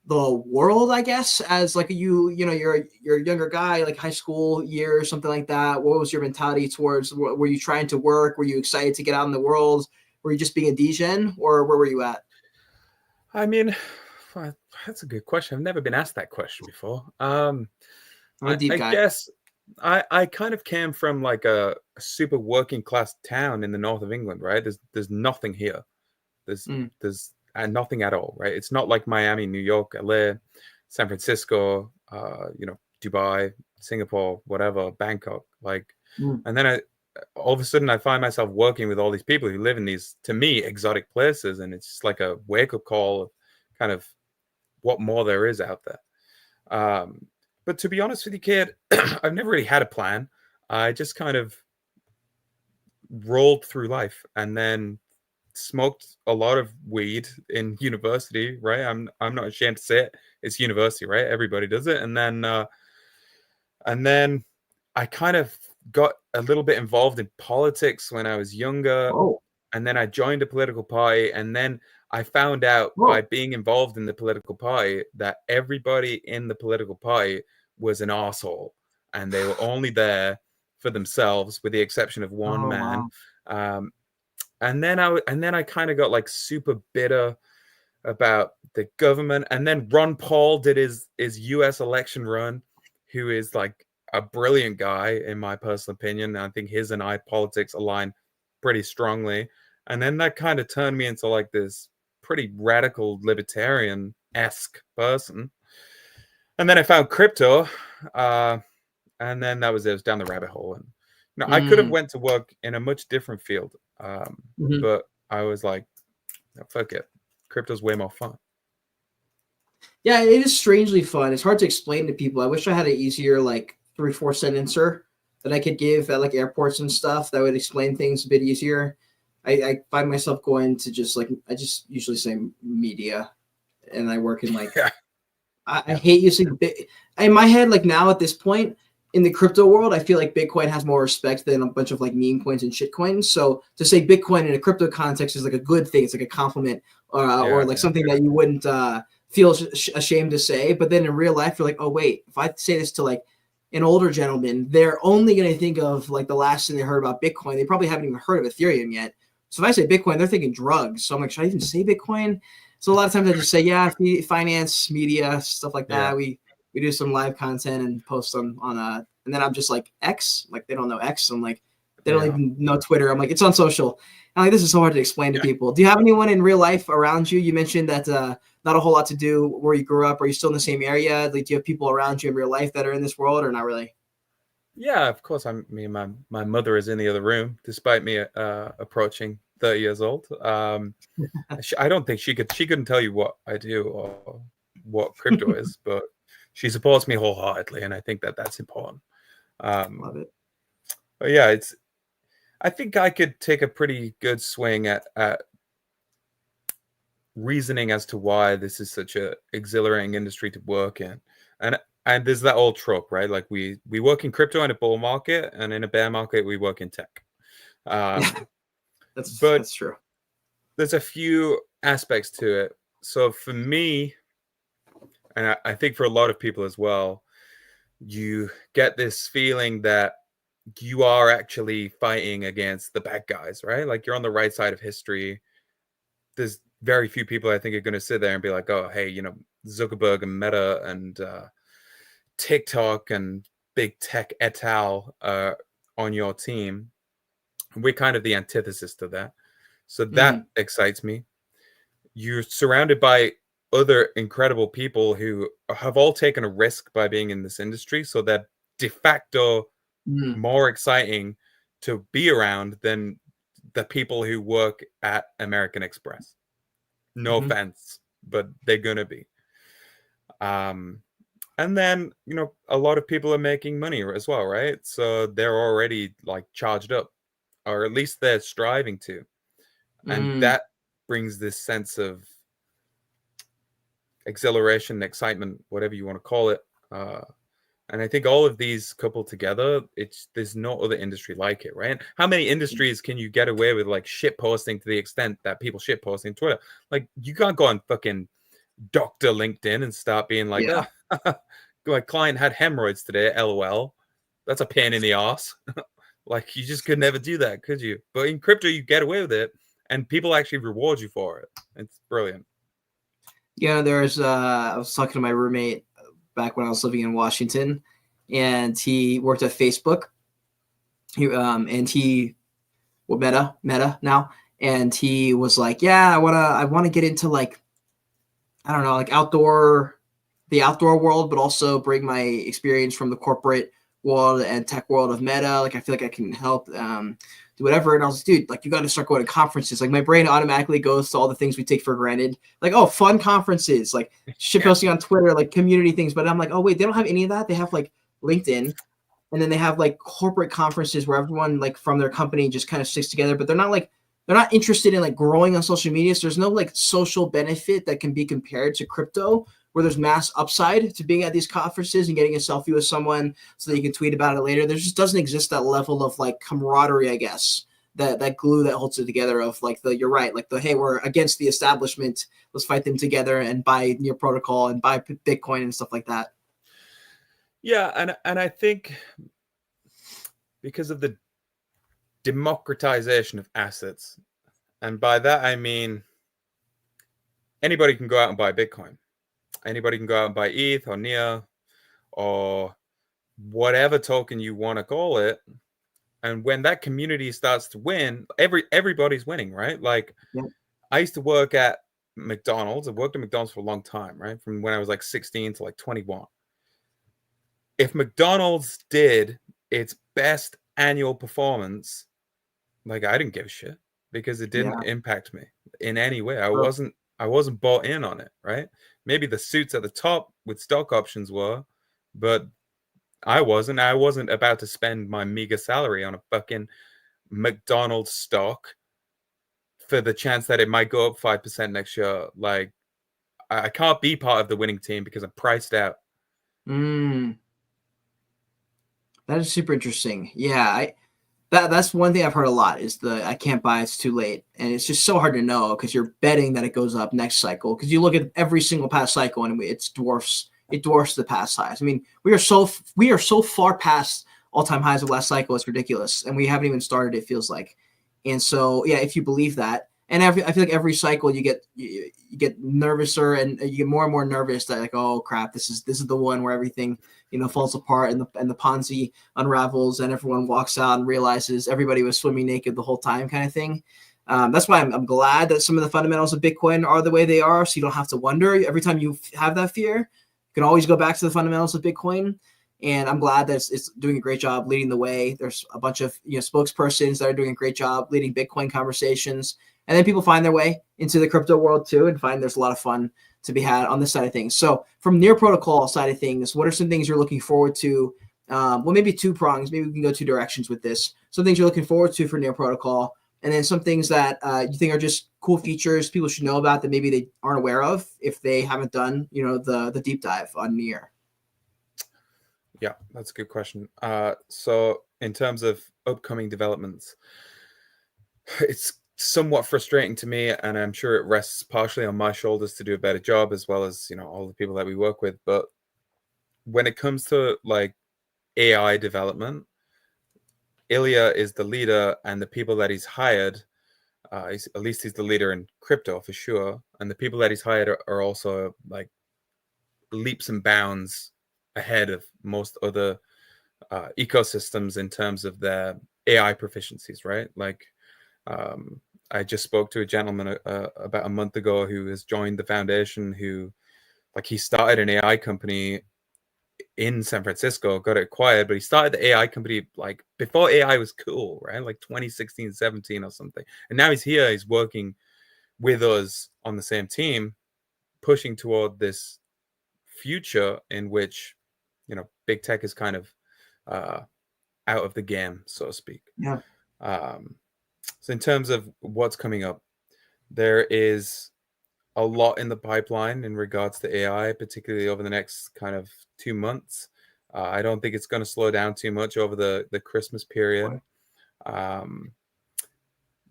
the world, I guess, as like you're a younger guy, like high school years, something like that. What was your mentality towards? Were you trying to work? Were you excited to get out in the world? Were you just being a degen, or where were you at? I mean, that's a good question. I've never been asked that question before. I'm a deep I guy. guess I kind of came from like a super working class town in the north of England, right? There's nothing here. There's Mm, there's nothing at all, right? It's not like Miami, New York, LA, San Francisco, Dubai, Singapore, whatever, Bangkok, like. mm, And then all of a sudden I find myself working with all these people who live in these, to me, exotic places, and it's just like a wake up call of kind of what more there is out there. But to be honest with you, kid, I've never really had a plan. I just kind of rolled through life, and then smoked a lot of weed in university, right? I'm not ashamed to say it. It's university, right? Everybody does it. And then I kind of got a little bit involved in politics when I was younger, whoa, and then I joined a political party, and then I found out by whoa. being involved in the political party that everybody in the political party was an asshole, and they were only there for themselves, with the exception of one Oh man. wow. Um, and then I kind of got like super bitter about the government. And then Ron Paul did his US election run, who is like a brilliant guy in my personal opinion. I think his and I politics align pretty strongly. And then that kind of turned me into like this pretty radical libertarian-esque person. And then I found crypto, uh, and then that was it. It was down the rabbit hole. And I could have Mm, went to work in a much different field, mhm. but I was like, "No, fuck it, crypto's way more fun." Yeah, it is strangely fun. It's hard to explain to people. I wish I had an easier like 3 4 sentencer that I could give at like airports and stuff that would explain things a bit easier. I find myself going to just like I just usually say media, and I work in like Yeah, I yeah, hate using in my head like now at this point in the crypto world. I feel like Bitcoin has more respect than a bunch of like meme coins and shit coins. So to say Bitcoin in a crypto context is like a good thing. It's like a compliment, or yeah, like yeah, something that you wouldn't feel ashamed to say. But then in real life, you're like, oh wait, if I say this to like an older gentleman, they're only going to think of like the last thing they heard about Bitcoin. They probably haven't even heard of Ethereum yet. So if I say Bitcoin, they're thinking drugs. So I'm like, should I even say Bitcoin? So a lot of times I just say, yeah, finance, media, stuff like yeah, that. We do some live content and post on and then I'm just like X, like they don't know X. I'm like, they don't yeah, even know Twitter. I'm like, it's on social. I'm like, this is so hard to explain to yeah. people. Do you have anyone in real life around you? You mentioned that not a whole lot to do where you grew up. Are you still in the same area? Like, do you have people around you in real life that are in this world, or not really? Yeah, of course. My mother is in the other room, despite me approaching 30 years old. I don't think she couldn't tell you what I do or what crypto is, but she supports me wholeheartedly, and I think that's important. Love it. But yeah, I think I could take a pretty good swing at reasoning as to why this is such a exhilarating industry to work in. And there's that old trope, right? Like we work in crypto in a bull market, and in a bear market we work in tech. That's true. There's a few aspects to it. So for me, and I think for a lot of people as well, you get this feeling that you are actually fighting against the bad guys, right? Like you're on the right side of history. There's very few people I think are going to sit there and be like, oh, hey, Zuckerberg and Meta and TikTok and big tech et al. On your team. We're kind of the antithesis to that. So that excites me. You're surrounded by other incredible people who have all taken a risk by being in this industry. So they're de facto more exciting to be around than the people who work at American Express. No offense, but they're going to be. And then, a lot of people are making money as well, right? So they're already like charged up, or at least they're striving to. And that brings this sense of exhilaration, excitement, whatever you want to call it. And I think all of these coupled together, there's no other industry like it, right? How many industries can you get away with like shit posting to the extent that people shit posting Twitter? Like you can't go on fucking Dr. LinkedIn and start being like, my client had hemorrhoids today, LOL. That's a pain in the ass. Like you just could never do that, could you? But in crypto, you get away with it, and people actually reward you for it. It's brilliant. Yeah, I was talking to my roommate back when I was living in Washington, and he worked at Facebook. Meta now, and he was like, "Yeah, I wanna get into like, I don't know, like the outdoor world, but also bring my experience from the corporate world and tech world of Meta. Like, I feel like I can help do whatever." And I was like, dude, like, you got to start going to conferences. Like, my brain automatically goes to all the things we take for granted. Like, oh, fun conferences, like shit posting on Twitter, like community things. But I'm like, oh, wait, they don't have any of that. They have like LinkedIn. And then they have like corporate conferences where everyone like from their company just kind of sticks together, but they're not interested in like growing on social media. So there's no like social benefit that can be compared to crypto, where there's mass upside to being at these conferences and getting a selfie with someone so that you can tweet about it later. There just doesn't exist that level of like camaraderie, I guess, that glue that holds it together of like you're right, like hey, we're against the establishment. Let's fight them together and buy your protocol and buy Bitcoin and stuff like that. Yeah, and I think because of the democratization of assets, and by that I mean anybody can go out and buy Bitcoin. Anybody can go out and buy ETH or NEAR or whatever token you want to call it. And when that community starts to win, everybody's winning, right? Like I used to work at McDonald's. I've worked at McDonald's for a long time, right? From when I was like 16 to like 21. If McDonald's did its best annual performance, like I didn't give a shit because it didn't impact me in any way. I wasn't bought in on it, right? Maybe the suits at the top with stock options were, but I wasn't about to spend my meager salary on a fucking McDonald's stock for the chance that it might go up 5% next year. Like I can't be part of the winning team because I'm priced out. That is super interesting. Yeah, that's one thing I've heard a lot is I can't buy, it's too late. And it's just so hard to know because you're betting that it goes up next cycle. Because you look at every single past cycle and it dwarfs the past highs. I mean, we are so far past all-time highs of last cycle, it's ridiculous. And we haven't even started, it feels like. And so, yeah, if you believe that, and I feel like every cycle you get nervouser and you get more and more nervous that like, oh crap, this is the one where everything falls apart and the Ponzi unravels and everyone walks out and realizes everybody was swimming naked the whole time, kind of thing. That's why I'm glad that some of the fundamentals of Bitcoin are the way they are, so you don't have to wonder every time you have that fear. You can always go back to the fundamentals of Bitcoin. And I'm glad that it's doing a great job leading the way. There's a bunch of spokespersons that are doing a great job leading Bitcoin conversations, and then people find their way into the crypto world too, and find there's a lot of fun to be had on this side of things. So from Near Protocol side of things, what are some things you're looking forward to? Well, maybe two prongs. Maybe we can go two directions with this. Some things you're looking forward to for Near Protocol, and then some things that you think are just cool features people should know about that maybe they aren't aware of if they haven't done the deep dive on Near. Yeah, that's a good question. So in terms of upcoming developments, it's somewhat frustrating to me, and I'm sure it rests partially on my shoulders to do a better job, as well as all the people that we work with. But when it comes to like AI development, Ilya is the leader, and the people that he's hired, at least he's the leader in crypto for sure, and the people that he's hired are also like leaps and bounds ahead of most other ecosystems in terms of their AI proficiencies, right? Like, I just spoke to a gentleman about a month ago who has joined the foundation, who, like, he started an AI company in San Francisco, got it acquired, but he started the AI company like before AI was cool, right? Like 2016, 17 or something. And now he's here, he's working with us on the same team, pushing toward this future in which, big tech is kind of out of the game, so to speak. Yeah. So in terms of what's coming up, there is a lot in the pipeline in regards to AI, particularly over the next kind of 2 months. I don't think it's going to slow down too much over the Christmas period.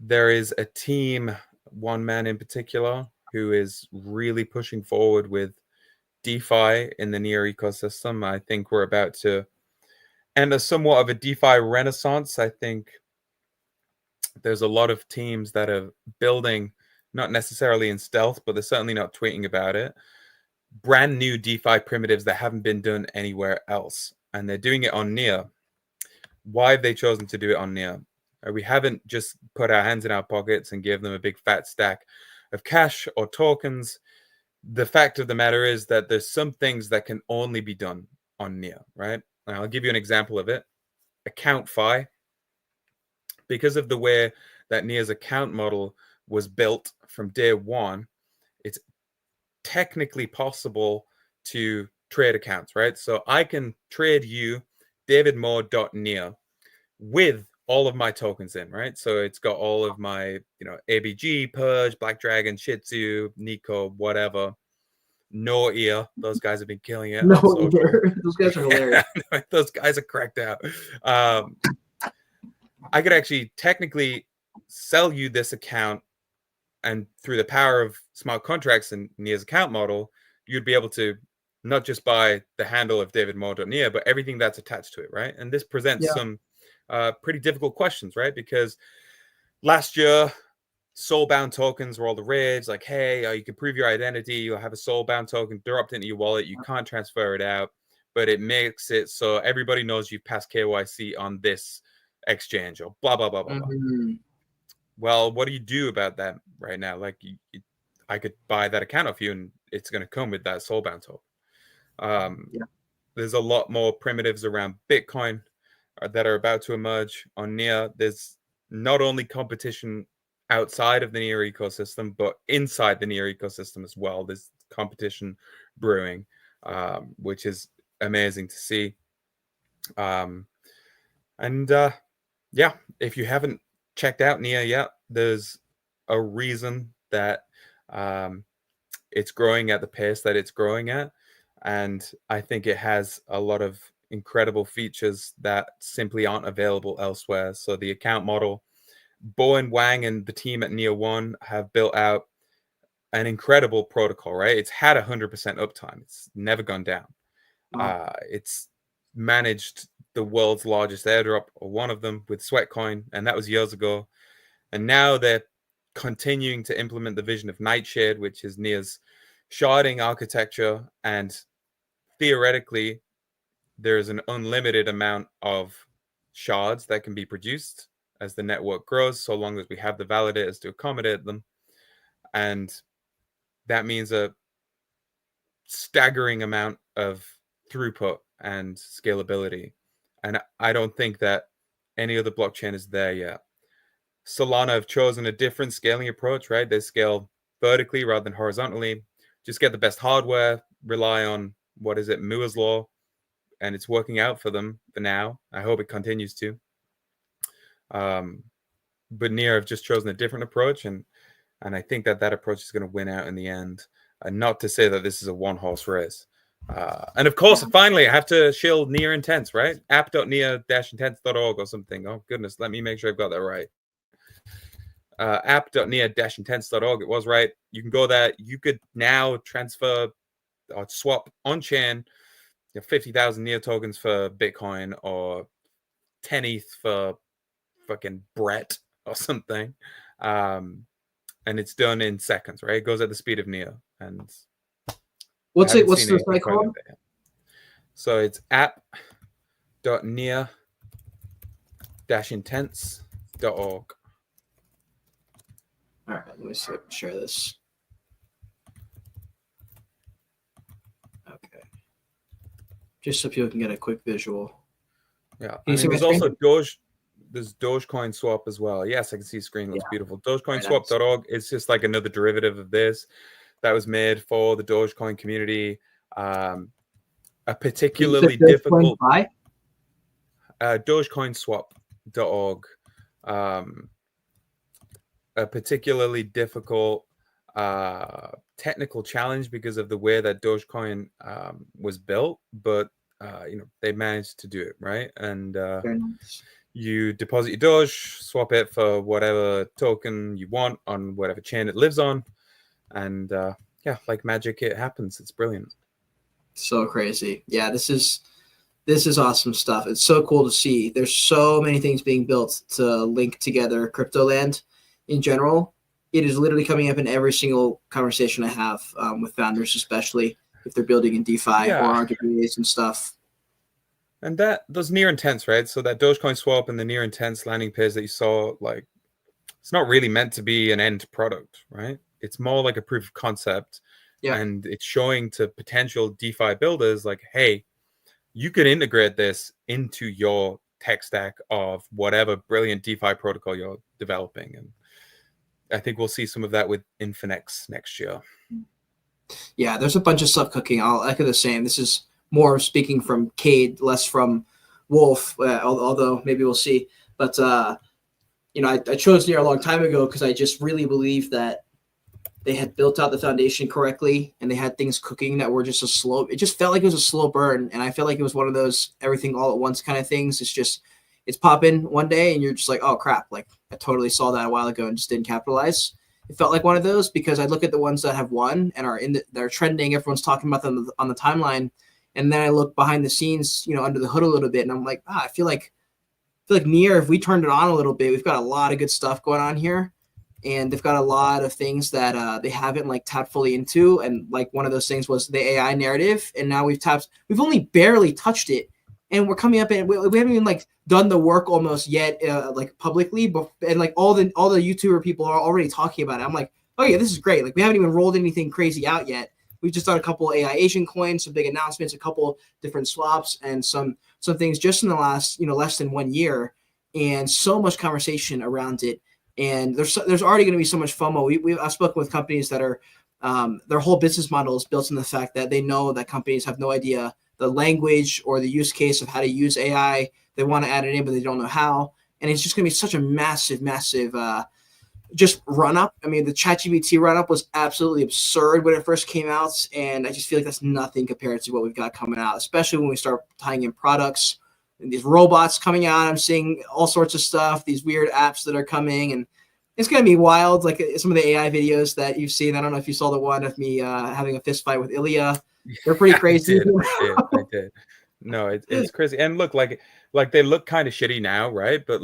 There is a team, one man in particular, who is really pushing forward with DeFi in the Near ecosystem. I think we're about to enter somewhat of a DeFi renaissance. I think there's a lot of teams that are building, not necessarily in stealth, but they're certainly not tweeting about it, brand new DeFi primitives that haven't been done anywhere else. And they're doing it on Near. Why have they chosen to do it on Near? We haven't just put our hands in our pockets and give them a big fat stack of cash or tokens. The fact of the matter is that there's some things that can only be done on Near, right? And I'll give you an example of it. Account Fi. Because of the way that Near's account model was built from day one, it's technically possible to trade accounts, right? So I can trade you davidmoore.near with all of my tokens in, right? So it's got all of my, ABG, Purge, Black Dragon, Shih Tzu, Nico, whatever. No ear. Those guys have been killing it on social. Those guys are hilarious. Those guys are cracked out. I could actually technically sell you this account, and through the power of smart contracts and Near's account model, you'd be able to not just buy the handle of davidmoore.near, but everything that's attached to it, right? And this presents some pretty difficult questions, right? Because last year, soulbound tokens were all the rage. Like, hey, you can prove your identity. You'll have a soulbound token dropped into your wallet. You can't transfer it out, but it makes it so everybody knows you've passed KYC on this exchange or blah, blah, blah, blah, blah. Well, what do you do about that right now? Like, I could buy that account off you, and it's going to come with that soulbound token. There's a lot more primitives around Bitcoin that are about to emerge on Near. There's not only competition outside of the Near ecosystem, but inside the Near ecosystem as well. There's competition brewing, which is amazing to see. If you haven't checked out Near yet, there's a reason that it's growing at the pace that it's growing at. And I think it has a lot of incredible features that simply aren't available elsewhere. So the account model, Bo and Wang and the team at Near One have built out an incredible protocol, right? It's had 100% uptime. It's never gone down. Wow. It's managed the world's largest airdrop, or one of them, with Sweatcoin, and that was years ago. And now they're continuing to implement the vision of Nightshade, which is Near's sharding architecture. And theoretically, there's an unlimited amount of shards that can be produced as the network grows, so long as we have the validators to accommodate them. And that means a staggering amount of throughput and scalability. And I don't think that any other blockchain is there yet. Solana have chosen a different scaling approach, right? They scale vertically rather than horizontally. Just get the best hardware, rely on, what is it, Moore's Law, and it's working out for them for now. I hope it continues to. But Near have just chosen a different approach, and I think that approach is going to win out in the end. Not to say that this is a one-horse race. And of course, finally, I have to shield Near Intense, right? app.near-intense.org or something. Oh, goodness, let me make sure I've got that right. App.near-intense.org. It was right. You can go there. You could now transfer or swap on-chain 50,000 Near tokens for Bitcoin or 10 ETH for fucking Brett or something. And it's done in seconds, right? It goes at the speed of Near. And what's the site called? So it's app.near-intense.org. All right, let me share this. Okay. Just so people can get a quick visual. Yeah. I mean, there's also there's Dogecoin Swap as well. Yes, I can see screen looks beautiful. Dogecoinswap.org is just like another derivative of this that was made for the Dogecoin community. A particularly difficult Dogecoinswap.org. A particularly difficult technical challenge because of the way that Dogecoin was built, but they managed to do it, right? And you deposit your Doge, swap it for whatever token you want on whatever chain it lives on, and like magic, it happens. It's brilliant. So crazy. Yeah, this is awesome stuff. It's so cool to see. There's so many things being built to link together crypto land in general. It is literally coming up in every single conversation I have with founders, especially if they're building in DeFi or RWAs and stuff. And those Near Intense, right? So that Dogecoin Swap and the Near Intense landing page that you saw, like, it's not really meant to be an end product, right? It's more like a proof of concept. Yeah. And it's showing to potential DeFi builders like, hey, you could integrate this into your tech stack of whatever brilliant DeFi protocol you're developing. And I think we'll see some of that with Infinex next year. Yeah, there's a bunch of stuff cooking. I'll echo the same. This is more speaking from Cade, less from Wolf, although maybe we'll see. But, I chose Near a long time ago because I just really believed that they had built out the foundation correctly and they had things cooking that were just it just felt like it was a slow burn. And I felt like it was one of those everything all at once kind of things. It's popping one day and you're just like, oh crap. Like I totally saw that a while ago and just didn't capitalize. It felt like one of those because I look at the ones that have won and they're trending. Everyone's talking about them on the timeline. And then I look behind the scenes, under the hood a little bit. And I'm like, I feel like Near, if we turned it on a little bit, we've got a lot of good stuff going on here. And they've got a lot of things that they haven't tapped fully into. And one of those things was the AI narrative. And now we've only barely touched it. And we're coming up and we haven't even done the work almost yet, publicly. But all the YouTuber people are already talking about it. I'm like, oh yeah, this is great. We haven't even rolled anything crazy out yet. We've just done a couple AI Asian coins, some big announcements, a couple different swaps, and some things just in the last less than 1 year, and so much conversation around it. And there's already going to be so much FOMO. I've spoken with companies that are their whole business model is built on the fact that they know that companies have no idea the language or the use case of how to use AI. They want to add it in, but they don't know how. And it's just going to be such a massive just run up. I mean, the ChatGPT run up was absolutely absurd when it first came out. And I just feel like that's nothing compared to what we've got coming out, especially when we start tying in products and these robots coming out. I'm seeing all sorts of stuff, these weird apps that are coming, and it's going to be wild. Like some of the AI videos that you've seen. I don't know if you saw the one of me having a fist fight with Ilya. They're pretty crazy. I did. No, it's crazy. And look, like they look kind of shitty now, right? But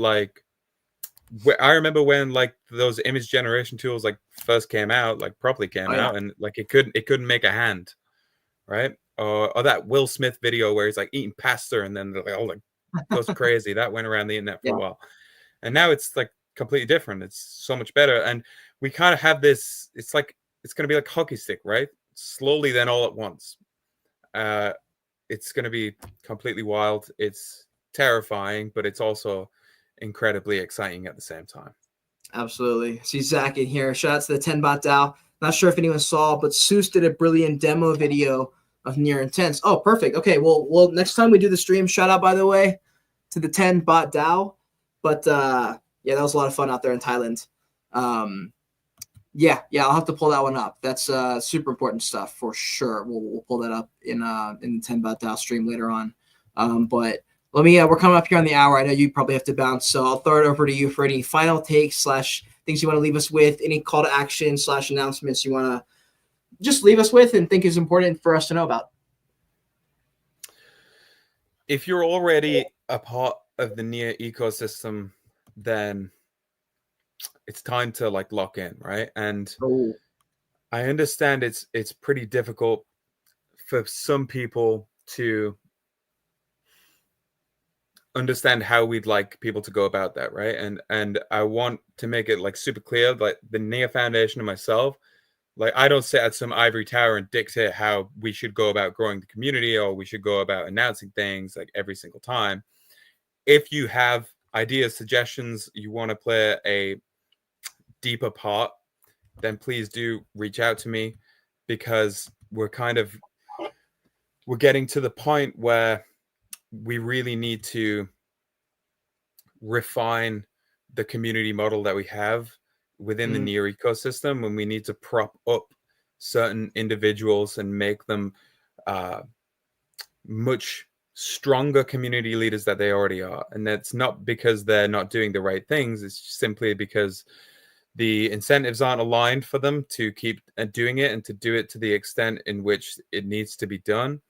I remember when those image generation tools first came out, properly came out, and it couldn't make a hand, right? Or that Will Smith video where he's eating pasta and then goes crazy. That went around the internet for a while, and now it's completely different. It's so much better, and we kind of have this. It's going to be like hockey stick, right? Slowly, then all at once. it's going to be completely wild. It's terrifying, but it's also incredibly exciting at the same time. Absolutely. See Zach in here. Shout out to the 10-bot DAO. Not sure if anyone saw, but Seuss did a brilliant demo video of Near Intense. Oh, perfect. Okay, well, next time we do the stream, shout out, by the way, to the 10-bot DAO. But yeah, that was a lot of fun out there in Thailand. Yeah, I'll have to pull that one up. That's super important stuff for sure. We'll pull that up in the 10-bot DAO stream later on. But let me, we're coming up here on the hour. I know you probably have to bounce, so I'll throw it over to you for any final takes / things you want to leave us with, any call to action / announcements you want to just leave us with and think is important for us to know about. If you're already a part of the Near ecosystem, then it's time to like lock in, right? And I understand it's pretty difficult for some people to understand how we'd like people to go about that, right? And I want to make it like super clear, like the Near Foundation and myself, like I don't sit at some ivory tower and dictate how we should go about growing the community or we should go about announcing things like every single time. If you have ideas, suggestions, you want to play a deeper part, then please do reach out to me, because we're getting to the point where we really need to refine the community model that we have within the Near ecosystem, and we need to prop up certain individuals and make them much stronger community leaders that they already are. And that's not because they're not doing the right things. It's simply because the incentives aren't aligned for them to keep doing it and to do it to the extent in which it needs to be done.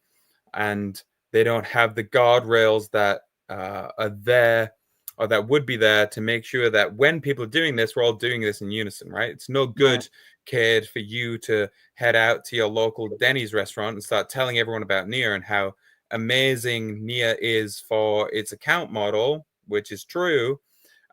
And they don't have the guardrails that are there or that would be there to make sure that when people are doing this, we're all doing this in unison, right? It's no good, kid, for you to head out to your local Denny's restaurant and start telling everyone about Near and how amazing Near is for its account model, which is true.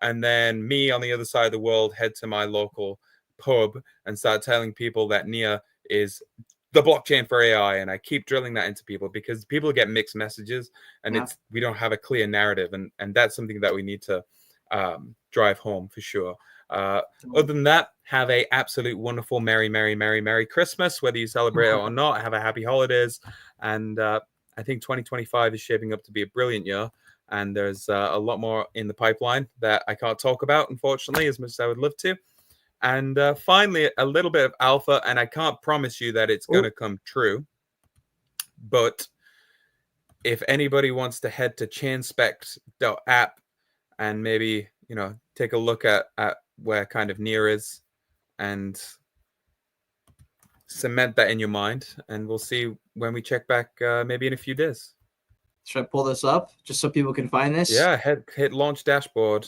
And then me on the other side of the world head to my local pub and start telling people that Near is the blockchain for AI. And I keep drilling that into people because people get mixed messages and we don't have a clear narrative. And that's something that we need to drive home for sure. Other than that, have a absolute wonderful, merry Christmas, whether you celebrate it or not. Have a happy holidays. And I think 2025 is shaping up to be a brilliant year. And there's a lot more in the pipeline that I can't talk about, unfortunately, as much as I would love to. And finally, a little bit of alpha, and I can't promise you that it's going to come true. But if anybody wants to head to chainspect.app and maybe, take a look at where kind of Near is and cement that in your mind, and we'll see when we check back maybe in a few days. Should I pull this up just so people can find this? Yeah, hit launch dashboard.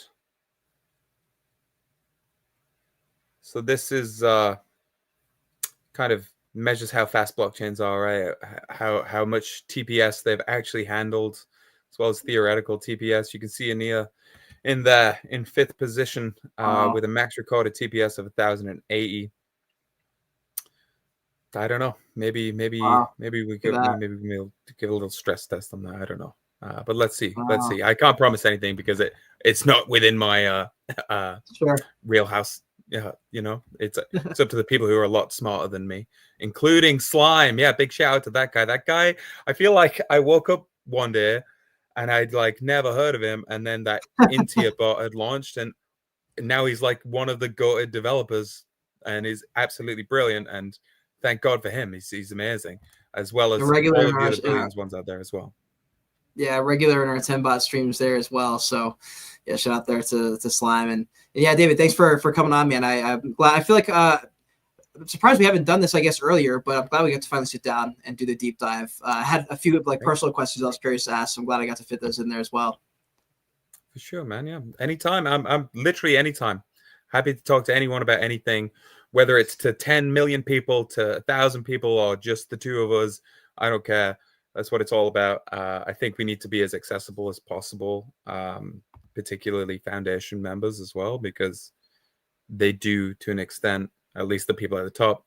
So this is kind of measures how fast blockchains are, right? How much TPS they've actually handled, as well as theoretical TPS. You can see Near in there in 5th position with a max recorded TPS of 1,080. I don't know. Maybe we give a little stress test on that. I don't know. But let's see. Let's see. I can't promise anything because it's not within my wheelhouse. Yeah, it's up to the people who are a lot smarter than me, including Slime. Yeah, big shout out to that guy. That guy, I feel like I woke up one day and I'd like never heard of him, and then that Intia bot had launched, and now he's like one of the goated developers, and he's absolutely brilliant. And thank God for him. He's amazing, as well as all of the other brilliant ones out there as well. Yeah, regular in our 10-bot streams there as well. So yeah, shout out there to Slime. And yeah, David, thanks for coming on, man. I'm glad. I feel like I'm surprised we haven't done this, I guess, earlier, but I'm glad we got to finally sit down and do the deep dive. I had a few personal questions I was curious to ask, so I'm glad I got to fit those in there as well. For sure, man. Yeah, anytime. I'm literally anytime happy to talk to anyone about anything, whether it's to 10 million people, to 1,000 people, or just the two of us. I don't care. That's what it's all about. I think we need to be as accessible as possible, particularly foundation members as well, because they do, to an extent, at least the people at the top,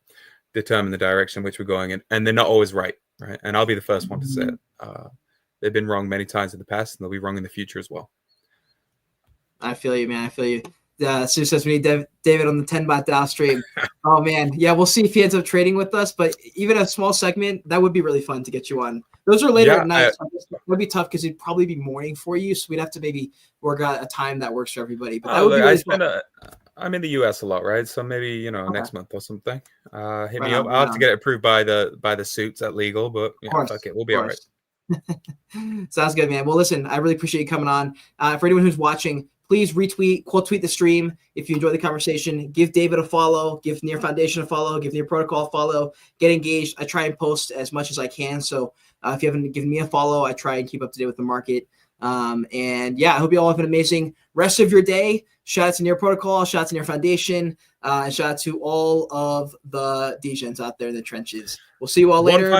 determine the direction in which we're going in, and they're not always right. right? And I'll be the first one to say it. They've been wrong many times in the past, and they'll be wrong in the future as well. I feel you, man. I feel you. Sue says we need David on the 10 bot DAO stream. Oh man, yeah, we'll see if he ends up trading with us. But even a small segment, that would be really fun to get you on. Those are later at night. So it would be tough because it'd probably be morning for you. So we'd have to maybe work out a time that works for everybody. But that would be really fun. I'm in the US a lot, right? So maybe next month or something. Hit me up. Right I'll have to get it approved by the suits at legal, but fuck it, we'll be all right. Sounds good, man. Well, listen, I really appreciate you coming on. For anyone who's watching, please retweet, quote tweet the stream if you enjoy the conversation. Give David a follow, give Near Foundation a follow, give Near Protocol a follow. Get engaged. I try and post as much as I can. So if you haven't given me a follow, I try and keep up to date with the market. And yeah, I hope you all have an amazing rest of your day. Shout out to Near Protocol, shout out to Near Foundation, and shout out to all of the DGens out there in the trenches. We'll see you all later.